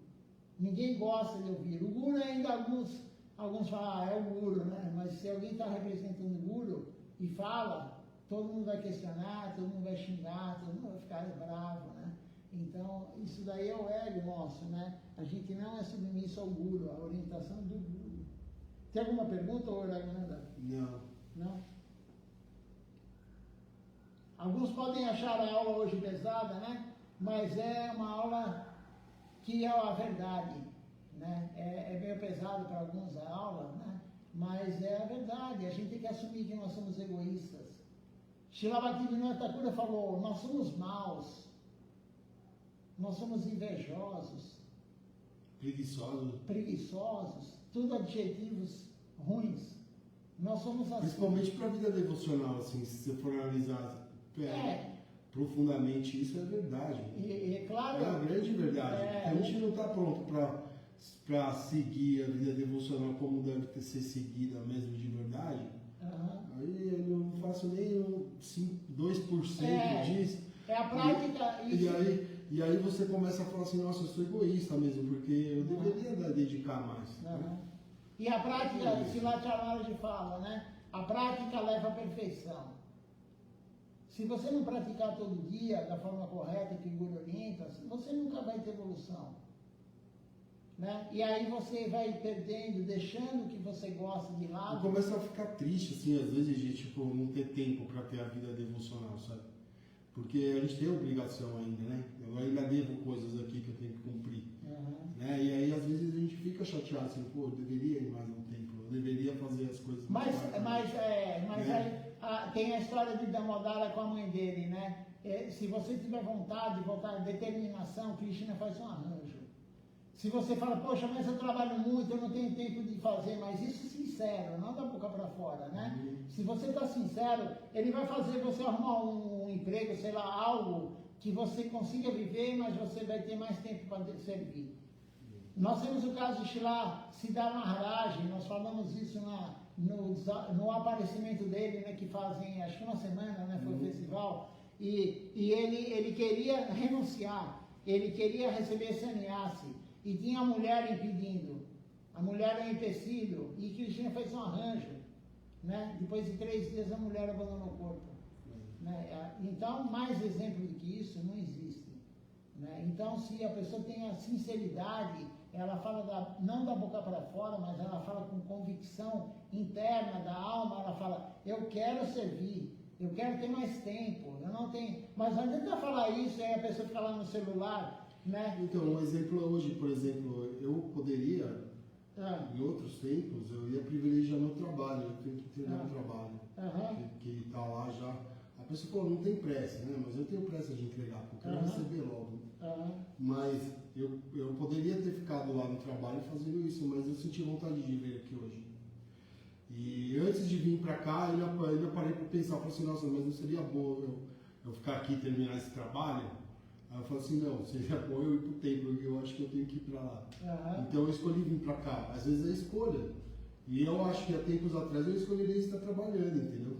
[SPEAKER 1] Ninguém gosta de ouvir. O Guru ainda alguns falam, é o Guru, né? Mas se alguém está representando o Guru e fala, todo mundo vai questionar, todo mundo vai xingar, todo mundo vai ficar bravo, né? Então, isso daí é o ego nosso, né? A gente não é submisso ao Guru, a orientação do Guru. Tem alguma pergunta, Raghunanda?
[SPEAKER 2] Não.
[SPEAKER 1] Não? Alguns podem achar a aula hoje pesada, né? Mas é uma aula que é a verdade, né? É meio pesado para alguns a aula, né? Mas é a verdade, a gente tem que assumir que nós somos egoístas. Srila Bhaktivinoda Thakur falou, nós somos maus, nós somos invejosos, preguiçosos, tudo adjetivos ruins. Nós somos assim.
[SPEAKER 2] Principalmente para a vida devocional, assim, se você for analisar profundamente, isso é verdade.
[SPEAKER 1] Claro,
[SPEAKER 2] é a grande verdade. A gente não está pronto para seguir a vida devocional como deve ser seguida mesmo de verdade. Aí eu não faço nem 2% disso.
[SPEAKER 1] É a prática.
[SPEAKER 2] E aí você começa a falar assim, nossa, eu sou egoísta mesmo, porque eu deveria dedicar mais.
[SPEAKER 1] E a prática, o Silat Maharaj fala, né? A prática leva à perfeição. Se você não praticar todo dia da forma correta que o Guru orienta, você nunca vai ter evolução. Né? E aí você vai perdendo, deixando o que você gosta de lado.
[SPEAKER 2] E começa a ficar triste, assim, às vezes, de tipo, não ter tempo para ter a vida devocional, sabe? Porque a gente tem obrigação ainda, né? Eu ainda devo coisas aqui que eu tenho que cumprir. Né? E aí, às vezes, a gente fica chateado, assim, pô, eu deveria ir mais um tempo, eu deveria fazer as coisas mais
[SPEAKER 1] aí tem a história de Damodara com a mãe dele, né? Se você tiver vontade, determinação, Krishna faz um arranjo. Se você fala, poxa, mas eu trabalho muito, eu não tenho tempo de fazer, mas isso sincero, não da boca para fora, né? Se você está sincero, ele vai fazer você arrumar um emprego, sei lá, algo que você consiga viver, mas você vai ter mais tempo para servir. Nós temos o caso de Srila Siddhartha Maharaj, nós falamos isso no aparecimento dele, né, que fazem, acho que uma semana, né, foi o festival, e ele queria renunciar, ele queria receber sannyasi, e tinha a mulher impedindo, a mulher é um empecilho, e Krishna fez um arranjo, né? Depois de 3 dias a mulher abandonou o corpo. Né? Então, mais exemplo do que isso não existe. Né? Então, se a pessoa tem a sinceridade, ela fala não da boca para fora, mas ela fala com convicção interna da alma, ela fala, eu quero servir, eu quero ter mais tempo, eu não tenho... Mas não adianta falar isso e aí a pessoa fica lá no celular, né?
[SPEAKER 2] Então, um exemplo é hoje, por exemplo, eu poderia, em outros tempos, eu ia privilegiar meu trabalho, eu tenho que entregar um trabalho, que está lá já. A pessoa falou, não tem pressa, né? Mas eu tenho pressa de entregar, porque eu quero receber logo. Mas eu poderia ter ficado lá no trabalho fazendo isso, mas eu senti vontade de vir aqui hoje. E antes de vir para cá, eu ainda parei para pensar, falei assim, nossa, mas não seria bom eu ficar aqui e terminar esse trabalho? Aí eu falei assim, não, seria bom eu ir pro templo, eu acho que eu tenho que ir para lá. Então eu escolhi vir para cá. Às vezes é escolha. E eu acho que há tempos atrás eu escolheria estar trabalhando, entendeu?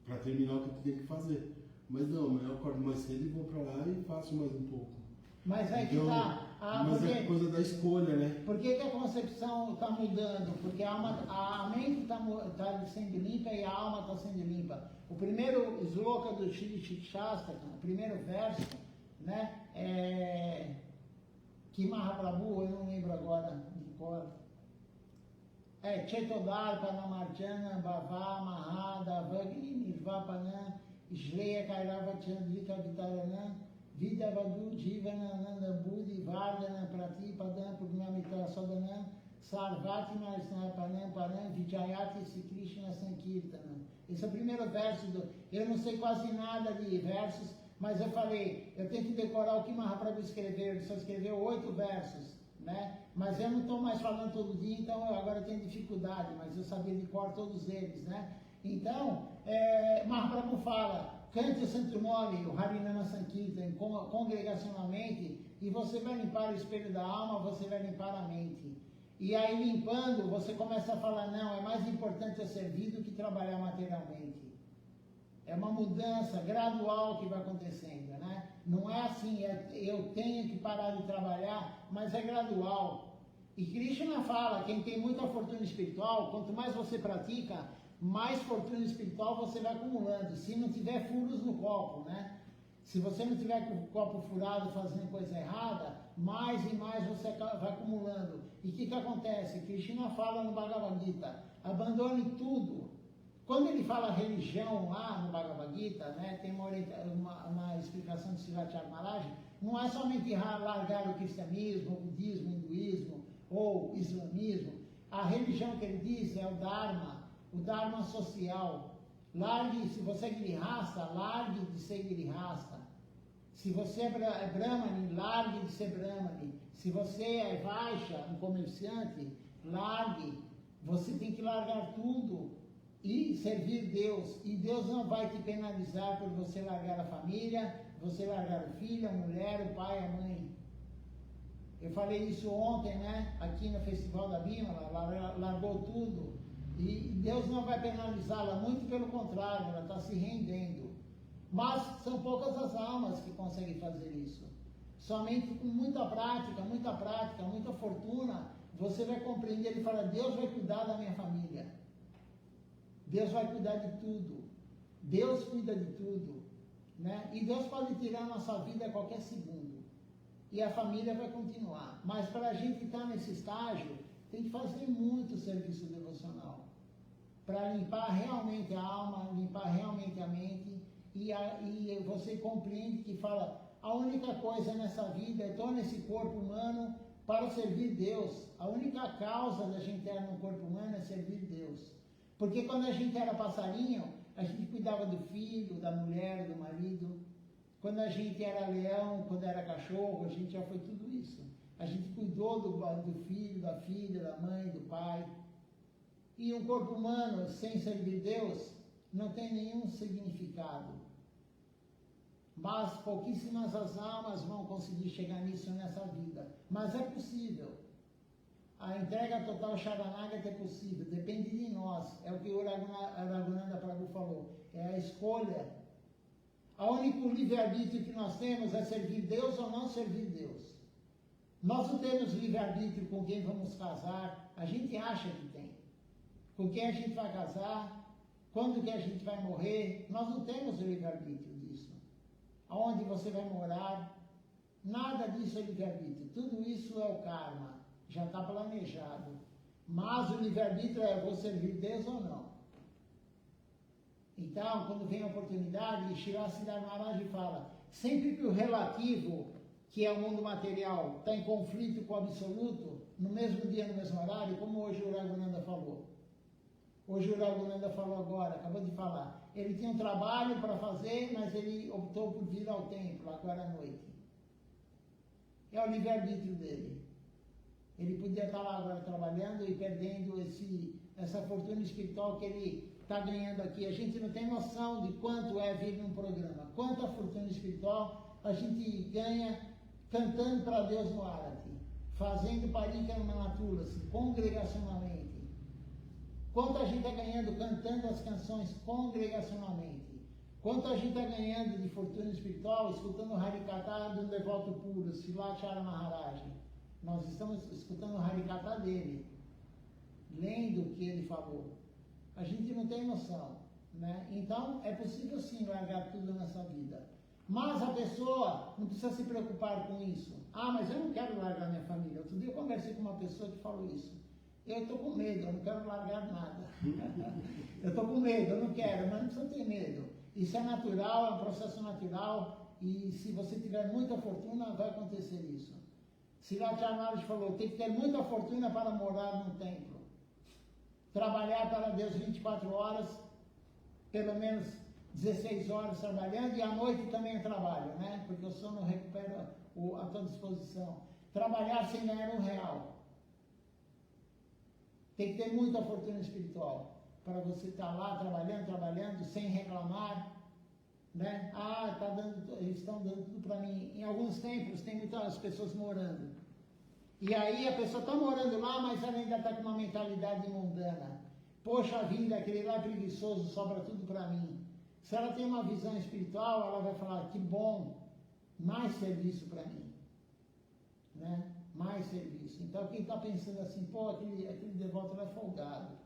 [SPEAKER 2] Para terminar o que eu tenho que fazer. Mas não, eu acordo mais cedo e vou para lá e faço mais um pouco.
[SPEAKER 1] Mas aí então, que tá.
[SPEAKER 2] Mas é coisa da escolha, né?
[SPEAKER 1] Por que a concepção está mudando? Porque a mente está sendo limpa e a alma está sendo limpa. O primeiro sloka do Shri Shastra, o primeiro verso, né? Que Mahaprabhu, eu não lembro agora de cor. Chetodar Panamarjana Bhava Mahada Vagni Nirvapana Shreya Kairava Chandrika Vitarana Vidavadu Jivana Nanda Buddhi Vardana Pratipadam Pugnamita Sodana Sarvati Marisnapanam Param Vijayati Sri Krishna Sankirtana. Esse é o primeiro verso eu não sei quase nada de versos, mas eu falei, eu tenho que decorar o que Mahaprabhu escreveu, ele só escreveu 8 versos, né? Mas eu não estou mais falando todo dia, então agora eu tenho dificuldade, mas eu sabia de cor todos eles, né? Então, Mahaprabhu fala, cante o santo nome, o Harinama Sankirtan, congregacionalmente, e você vai limpar o espelho da alma, você vai limpar a mente. E aí limpando, você começa a falar, não, é mais importante eu servir do que trabalhar materialmente. É uma mudança gradual que vai acontecendo, né? Não é assim, eu tenho que parar de trabalhar, mas é gradual. E Krishna fala, quem tem muita fortuna espiritual, quanto mais você pratica, mais fortuna espiritual você vai acumulando. Se não tiver furos no copo, né? Se você não tiver com o copo furado fazendo coisa errada, mais e mais você vai acumulando. E o que acontece? Krishna fala no Bhagavad Gita, abandone tudo. Quando ele fala religião lá no Bhagavad Gita, né, tem uma explicação de Srila Maharaj, não é somente largar o cristianismo, o budismo, o hinduísmo ou o islamismo. A religião que ele diz é o Dharma social. Largue, se você é grihasta, largue de ser grihasta. Se você é brahmane, largue de ser brahmane. Se você é vaixya, um comerciante, largue. Você tem que largar tudo e servir Deus. E Deus não vai te penalizar por você largar a família, você largar o filho, a mulher, o pai, a mãe. Eu falei isso ontem, né? Aqui no Festival da Bima, ela largou tudo. E Deus não vai penalizá-la, muito pelo contrário, ela está se rendendo. Mas são poucas as almas que conseguem fazer isso. Somente com muita prática, muita fortuna, você vai compreender e falar, Deus vai cuidar da minha família. Deus vai cuidar de tudo. Deus cuida de tudo. Né? E Deus pode tirar a nossa vida a qualquer segundo. E a família vai continuar. Mas para a gente estar nesse estágio, tem que fazer muito serviço devocional. Para limpar realmente a alma, limpar realmente a mente. E você compreende que fala, a única coisa nessa vida, eu estou nesse corpo humano para servir Deus. A única causa da gente estar no corpo humano é servir Deus. Porque quando a gente era passarinho, a gente cuidava do filho, da mulher, do marido. Quando a gente era leão, quando era cachorro, a gente já foi tudo isso. A gente cuidou do filho, da filha, da mãe, do pai. E um corpo humano sem servir Deus não tem nenhum significado. Mas pouquíssimas as almas vão conseguir chegar nisso nessa vida. Mas é possível. A entrega total Sharanagati é possível. Depende de nós. É o que o Raghunanda Prabhu falou. É a escolha. O único livre-arbítrio que nós temos é servir Deus ou não servir Deus. Nós não temos livre-arbítrio com quem vamos casar. A gente acha que tem. Com quem a gente vai casar. Quando que a gente vai morrer. Nós não temos livre-arbítrio disso. Aonde você vai morar. Nada disso é livre-arbítrio. Tudo isso é o karma. Já está planejado. Mas o livre-arbítrio é vou servir Deus ou não. Então, quando vem a oportunidade, Shri Siddhar Maharaj fala, sempre que o relativo, que é o mundo material, está em conflito com o absoluto, no mesmo dia, no mesmo horário, como hoje o Raghunanda falou. Hoje o Raghunanda falou agora, acabou de falar. Ele tinha um trabalho para fazer, mas ele optou por vir ao templo, agora à noite. É o livre-arbítrio dele. Ele podia estar lá agora trabalhando e perdendo essa fortuna espiritual que ele está ganhando aqui. A gente não tem noção de quanto é vir num programa. Quanta fortuna espiritual a gente ganha cantando para Deus no Arati, fazendo Parikramana Tulasi, congregacionalmente. Quanto a gente está ganhando cantando as canções congregacionalmente. Quanto a gente está ganhando de fortuna espiritual escutando o Harikatha de um devoto puro, Silachara Maharaj. Nós estamos escutando o Harikatha dele, lendo o que ele falou. A gente não tem noção, né? Então, é possível sim largar tudo nessa vida. Mas a pessoa não precisa se preocupar com isso. Ah, mas eu não quero largar minha família. Outro dia eu conversei com uma pessoa que falou isso. Eu estou com medo, eu não quero largar nada. Eu estou com medo, eu não quero, mas não precisa ter medo. Isso é natural, é um processo natural. E se você tiver muita fortuna, vai acontecer isso. Siddhartha Maharaj falou, tem que ter muita fortuna para morar num templo. Trabalhar para Deus 24 horas, pelo menos 16 horas trabalhando, e à noite também eu trabalho, né? Porque o sono recupera a tua disposição. Trabalhar sem ganhar R$1. Tem que ter muita fortuna espiritual para você estar lá trabalhando, sem reclamar, né? Ah, eles estão dando tudo para mim. Em alguns templos tem muitas pessoas morando. E aí a pessoa está morando lá, mas ela ainda está com uma mentalidade mundana. Poxa vida, aquele lá é preguiçoso, sobra tudo para mim. Se ela tem uma visão espiritual, ela vai falar, que bom, mais serviço para mim. Né? Mais serviço. Então quem está pensando assim, pô, aquele devoto é folgado.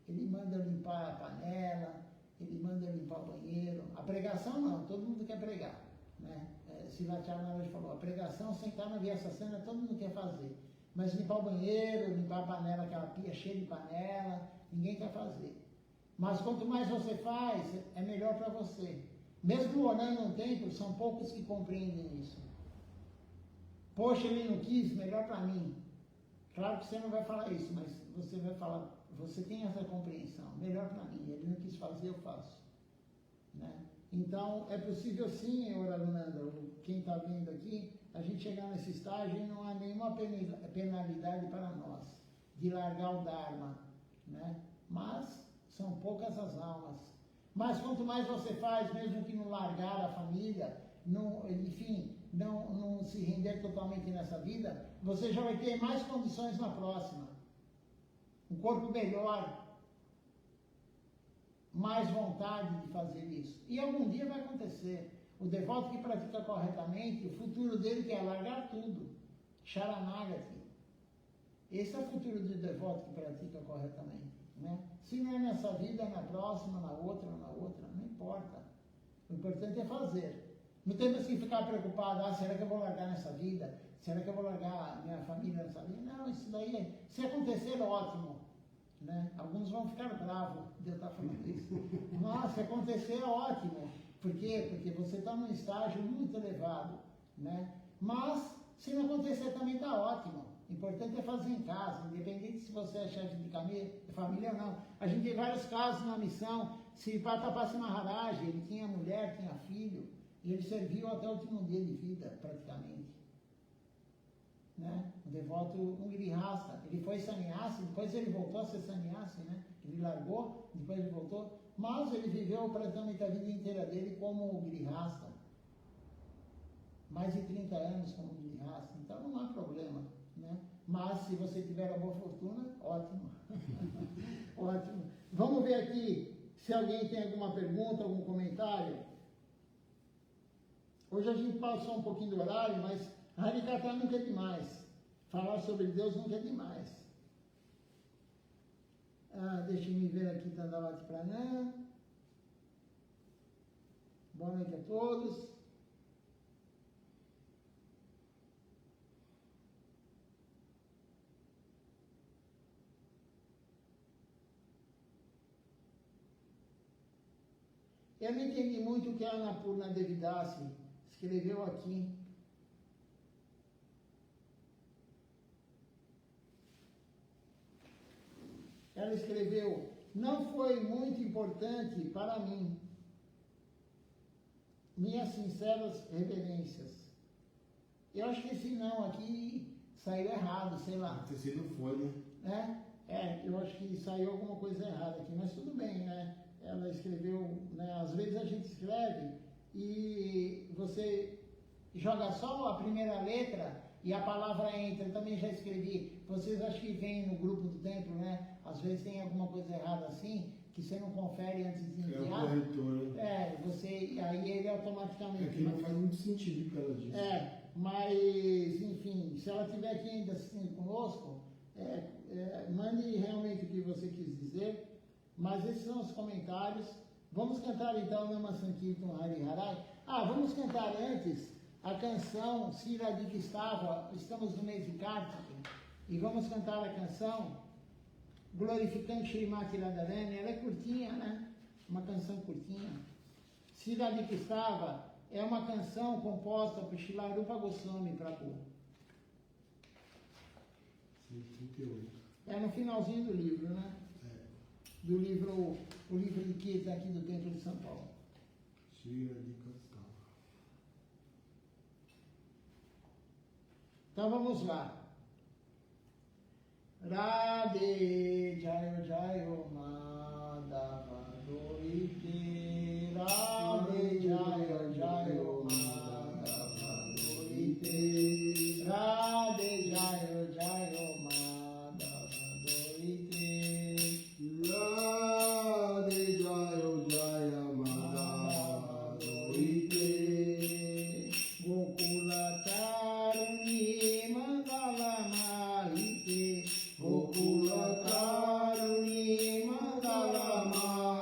[SPEAKER 1] Ele manda limpar a panela, ele manda limpar o banheiro. A pregação não, todo mundo quer pregar. Né? Siddhartha Maharaj falou, a pregação, sentar na Vyasa Sena, todo mundo quer fazer. Mas limpar o banheiro, limpar a panela, aquela pia cheia de panela, ninguém quer fazer. Mas quanto mais você faz, é melhor para você. Mesmo orando no templo, são poucos que compreendem isso. poxa, ele não quis, melhor para mim. Claro que você não vai falar isso, mas você vai falar, você tem essa compreensão, melhor para mim, ele não quis fazer, eu faço. Né? Então, é possível sim, Oragunanda, quem está vendo aqui, a gente chegar nesse estágio e não há nenhuma penalidade para nós, de largar o Dharma, né? Mas são poucas as almas. Mas quanto mais você faz, mesmo que não largar a família, não se render totalmente nessa vida, você já vai ter mais condições na próxima. Um corpo melhor, mais vontade de fazer isso. E algum dia vai acontecer. O devoto que pratica corretamente, o futuro dele que é largar tudo. Sharanagati. Esse é o futuro do devoto que pratica corretamente. Né? Se não é nessa vida, na próxima, na outra, não importa. O importante é fazer. Não temos que ficar preocupado, será que eu vou largar nessa vida? Será que eu vou largar minha família nessa vida? Não, isso daí, se acontecer, ótimo. Né? Alguns vão ficar bravos de eu estar falando isso. Nossa, se acontecer, ótimo. Por quê? Porque você está num estágio muito elevado. Né? Mas, se não acontecer, também está ótimo. O importante é fazer em casa, independente se você é chefe de família ou não. A gente tem vários casos na missão. Se Patapassi Maharaj, ele tinha mulher, tinha filho, e ele serviu até o último dia de vida, praticamente. Né? O devoto, um grihasta, ele foi sannyasi, depois ele voltou a ser sannyasi, né? Ele largou, depois ele voltou, mas ele viveu praticamente a vida inteira dele como grihasta. Mais de 30 anos como grihasta, então não há problema. Né? Mas se você tiver a boa fortuna, ótimo. Ótimo. Vamos ver aqui se alguém tem alguma pergunta, algum comentário. Hoje a gente passou um pouquinho do horário, mas Harikata nunca é demais. Falar sobre Deus nunca é demais. Deixa eu ver aqui, Dandavati Pranam. Boa noite a todos. Eu não entendi muito o que a Annapurna Devidasi escreveu aqui. Ela escreveu, não foi muito importante para mim. Minhas sinceras reverências. Eu acho que esse não aqui saiu errado, sei lá.
[SPEAKER 2] O tecido foi, né?
[SPEAKER 1] Eu acho que saiu alguma coisa errada aqui, mas tudo bem, né? Ela escreveu, né? Às vezes a gente escreve e você joga só a primeira letra e a palavra entra. Eu também já escrevi. Vocês acham que vem no grupo do templo, né? Às vezes tem alguma coisa errada assim, que você não confere antes de enviar.
[SPEAKER 2] É o corretor, né?
[SPEAKER 1] Aí ele automaticamente...
[SPEAKER 2] É que não faz muito sentido por causa disso.
[SPEAKER 1] Mas, enfim, se ela estiver aqui ainda assistindo conosco, mande realmente o que você quis dizer. Mas esses são os comentários. Vamos cantar então Nama Sankirtan Hari Harai. Vamos cantar antes a canção Siradik Stava. Estamos no mês de Kartik. E vamos cantar a canção glorificando Srimati Radharani. Ela é curtinha, né? Uma canção curtinha. Siradik Stava é uma canção composta por Srila Rupa Goswami Prabhu.
[SPEAKER 2] 138.
[SPEAKER 1] É no finalzinho do livro, né? Do livro, o livro de Kirtan aqui do Templo de São Paulo. Então vamos lá. Radhe Jayo Jayo Madhava Dorite. Radhe Jayo Jayo Madhava Dorite. Radhe Jayo Jayo Madhava Dorite.
[SPEAKER 2] Radhe Jayo Jaya Madhava Dorite.
[SPEAKER 1] Gokula Karuni Mandala Mahite. Gokula Karuni Mandala Mahite.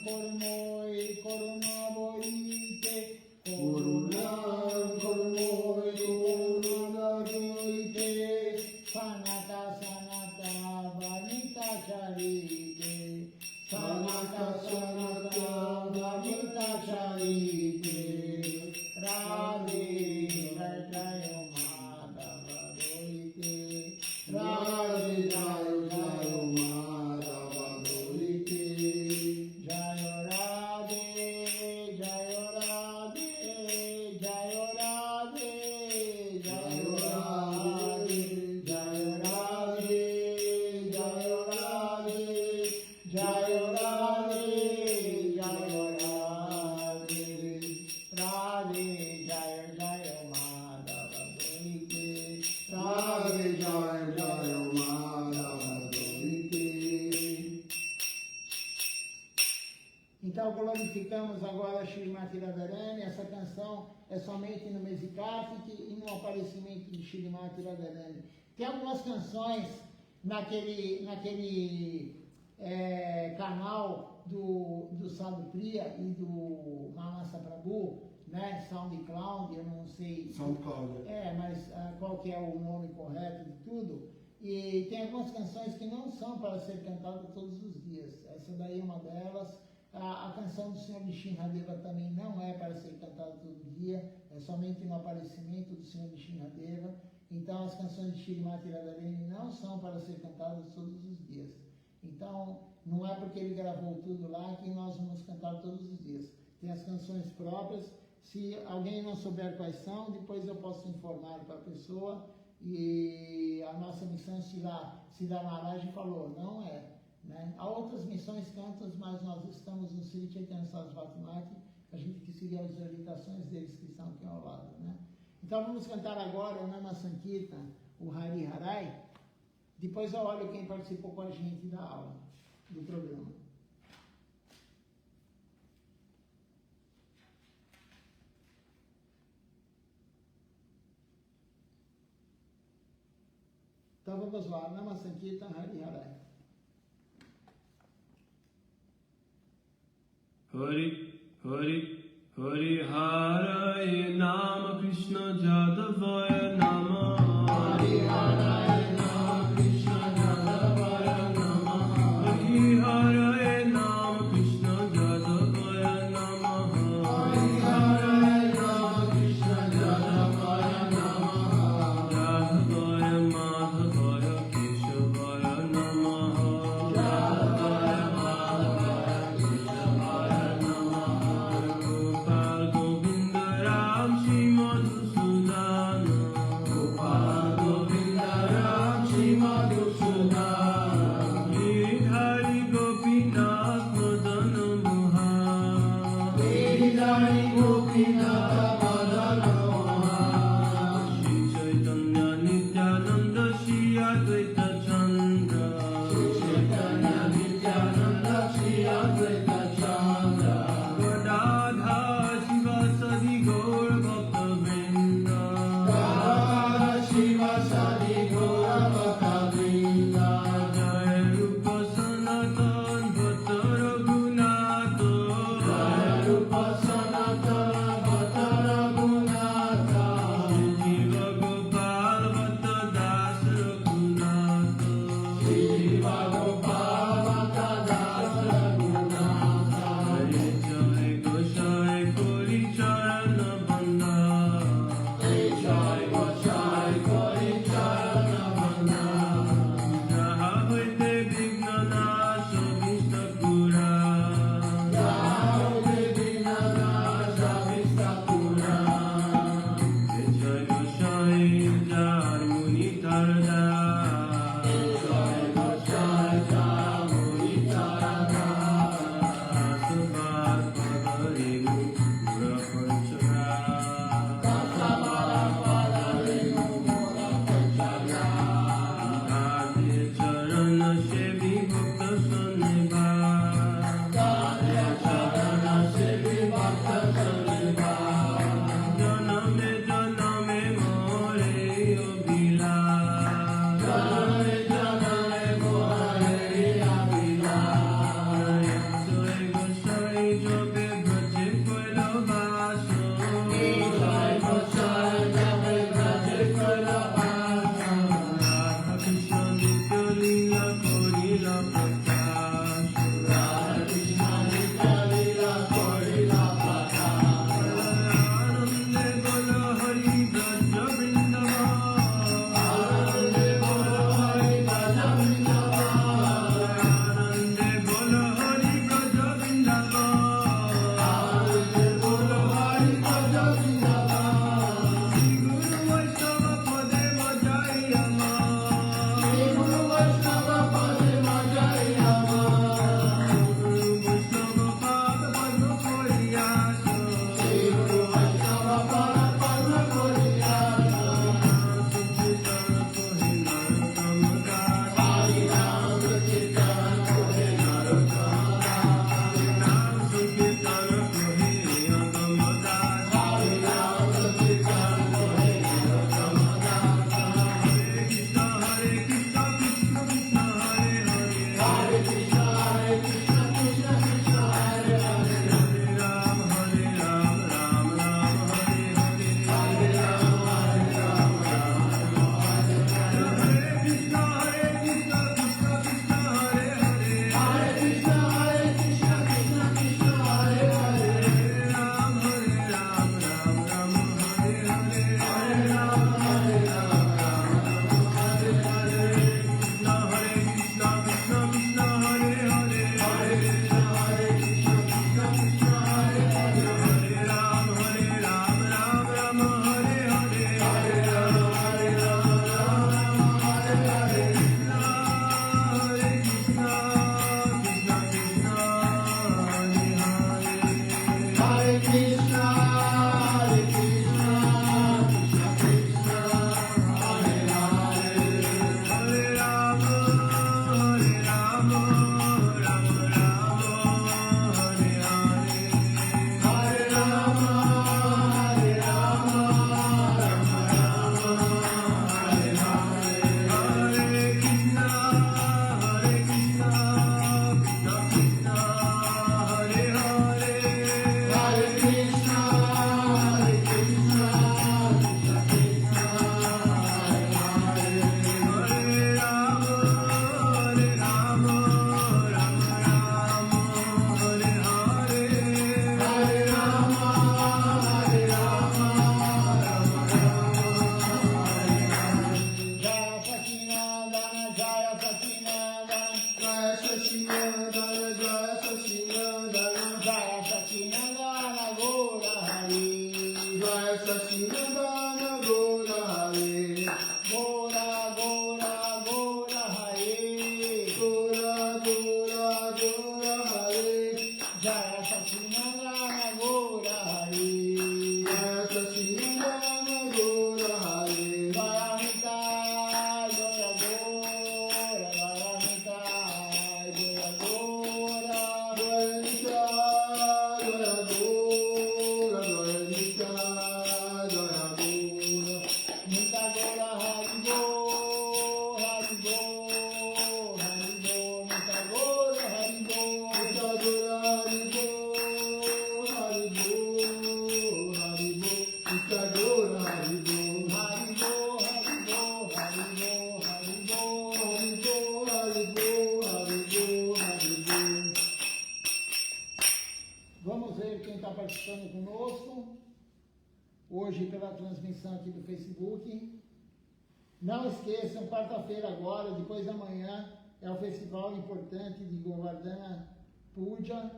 [SPEAKER 1] Korunoi Korunaboite
[SPEAKER 2] Korunam Korunoi Korunaboite
[SPEAKER 1] Sanata Sanata Vanita Charite
[SPEAKER 2] Sanata Sanata Vanita Charite
[SPEAKER 1] Radhe Jai Jai Madhava Doite
[SPEAKER 2] Radhe Jai Jai Madhava Doite
[SPEAKER 1] Jai Radhe Jai Radhe Jai Radhe Jai Radhe Jai Radhe Jai Radhe Jai Radhe Jai Radhe Radhe Jai Jai Madhava Doite
[SPEAKER 2] Radhe Jai Jai Madhava Doite.
[SPEAKER 1] Então glorificamos agora Shrimati Radharani. Essa canção é somente no mês de Kartik e no aparecimento de Shrimati Radharani. Tem algumas canções naquele canal do Sadhu Priya e do Manasa Prabhu, né? SoundCloud, eu não sei.
[SPEAKER 2] SoundCloud.
[SPEAKER 1] Mas qual que é o nome correto de tudo? E tem algumas canções que não são para ser cantadas todos os dias. Essa daí é uma delas. A canção do Senhor Nishinradeva também não é para ser cantada todo dia, é somente no aparecimento do Senhor Nishinradeva. Então as canções de Shrimati Radharani não são para ser cantadas todos os dias. Então não é porque ele gravou tudo lá que nós vamos cantar todos os dias. Tem as canções próprias. Se alguém não souber quais são, depois eu posso informar para a pessoa. E a nossa missão Siddha Maharaj falou, não é. Né? Há outras missões cantas, mas nós estamos no Sri Chaitanya Sarasvati Mati, a gente que seguir as orientações deles que estão aqui ao lado. Né? Então vamos cantar agora o Nama Sankirtan, o Hari Harai. Depois eu olho quem participou com a gente da aula, do programa. Então vamos lá, Nama Sankirtan, Hari Harai.
[SPEAKER 3] Hari, Hari, Hari Harai Nama Krishna Jadavaya Nama Hari Harai Nama Krishna Jadavaya Nama Hari Harai Nama Krishna Jadavaya Nama Hari Harai Nama Krishna Jadavaya Nama Jadavaya Madhavaya Keshavaya Nama Jadavaya Madhavaya Keshavaya Gopal Govinda Ram Shri Madhusudana Gopal Govinda Ram Shri Madhusudana Giridhari Gopinath Madana Mohan Giridhari Gopinath Madana Mohan Shri Chaitanya Nityananda Shri Advaita Chandra Shri Chaitanya Nityananda Shri Advaita Chandra Radha Shiva Sadi Gaur Bhakta Vrinda Radha Shiva Sadi Gaur Bhakta Vrinda Jai Rupa Sanatan Bhatta Raghunatha Jai Rupa Sanatan Bhatta
[SPEAKER 2] Satchinandana Gora Hare,
[SPEAKER 1] Gora, Gora, Gora Hare,
[SPEAKER 2] Gora Gora Gora Hare,
[SPEAKER 1] Jaya Satchinandana Gora Hare,
[SPEAKER 2] Jaya Satchinandana Gora Hare,
[SPEAKER 1] Jaya Nitai, Jaya Gora, Jaya Nitai, Jaya Gora,
[SPEAKER 2] Jaya Nitya, Jaya Gora, Jaya Nitya, Jaya Gora.
[SPEAKER 1] Nita Gora Haribo, Haribo, Haribo, Nita Gora Haribo,
[SPEAKER 2] Nitya Gora Haribo, Haribo, Haribo, Nitya Gora Haribo,
[SPEAKER 1] Haribo, Haribo, Haribo, Haribo.
[SPEAKER 2] Haribo, Haribo, Haribo, Haribo.
[SPEAKER 1] Vamos ver quem está participando conosco, hoje pela transmissão aqui do Facebook. Não esqueçam, quarta-feira agora, depois da manhã, é o festival importante de Govardhana Puja,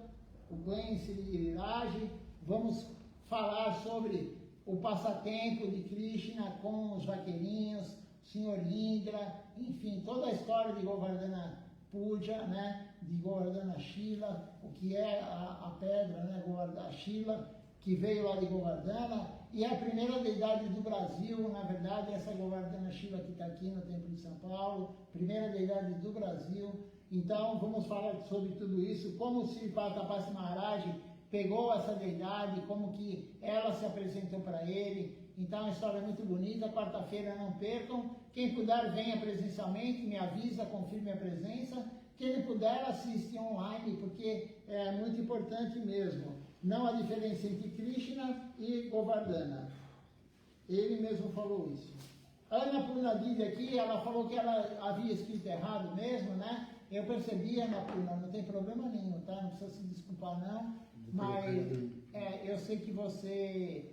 [SPEAKER 1] o banho Siriraj. Vamos falar sobre o passatempo de Krishna com os vaqueirinhos, o Sr. Indra, enfim, toda a história de Govardhana Puja, né, de Govardhana Shila, o que é a pedra, né, Govardhana Shila, que veio lá de Govardhana, e é a primeira deidade do Brasil, na verdade, essa Govardhana Shila que está aqui no Templo de São Paulo, primeira deidade do Brasil. Então, vamos falar sobre tudo isso, como o Sripad Tapas Maharaj pegou essa deidade, como que ela se apresentou para ele. Então, é uma história muito bonita. Quarta-feira, não percam. Quem puder, venha presencialmente, me avisa, confirme a presença. Quem puder, assiste online, porque é muito importante mesmo. Não há diferença entre Krishna e Govardhana. Ele mesmo falou isso. Ana Purna Didi aqui, ela falou que ela havia escrito errado mesmo, né? Eu percebi, Ana Purna, não tem problema nenhum, tá? Não precisa se desculpar, não. Mas eu sei que você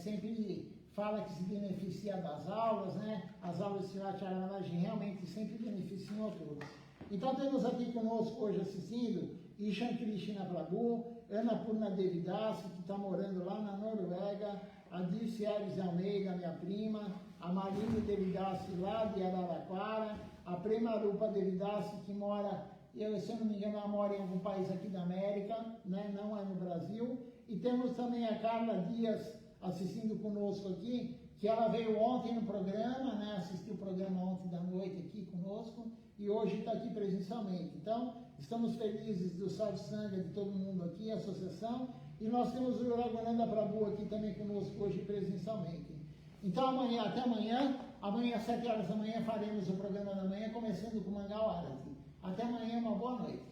[SPEAKER 1] sempre fala que se beneficia das aulas, né? As aulas de Srimati Maharaj realmente sempre beneficiam a todos. Então temos aqui conosco hoje assistindo Ishan Krishna Prabhu, Ana Purna Devidas, que está morando lá na Noruega, a Dirce Aires Almeida, minha prima, a Marine Devidas lá de Araraquara, a Prema Rupa Devidas, que mora, se eu não me engano, ela mora em algum país aqui da América, né? Não é no Brasil. E temos também a Carla Dias assistindo conosco aqui, que ela veio ontem no programa, né? Assistiu o programa ontem da noite aqui conosco, e hoje está aqui presencialmente. Então, estamos felizes do Satsanga de todo mundo aqui, a associação, e nós temos o Raghunanda Prabhu aqui também conosco hoje presencialmente. Então, até amanhã, às 7 horas da manhã, faremos o programa da manhã, começando com o Mangal Arati. Até amanhã, uma boa noite.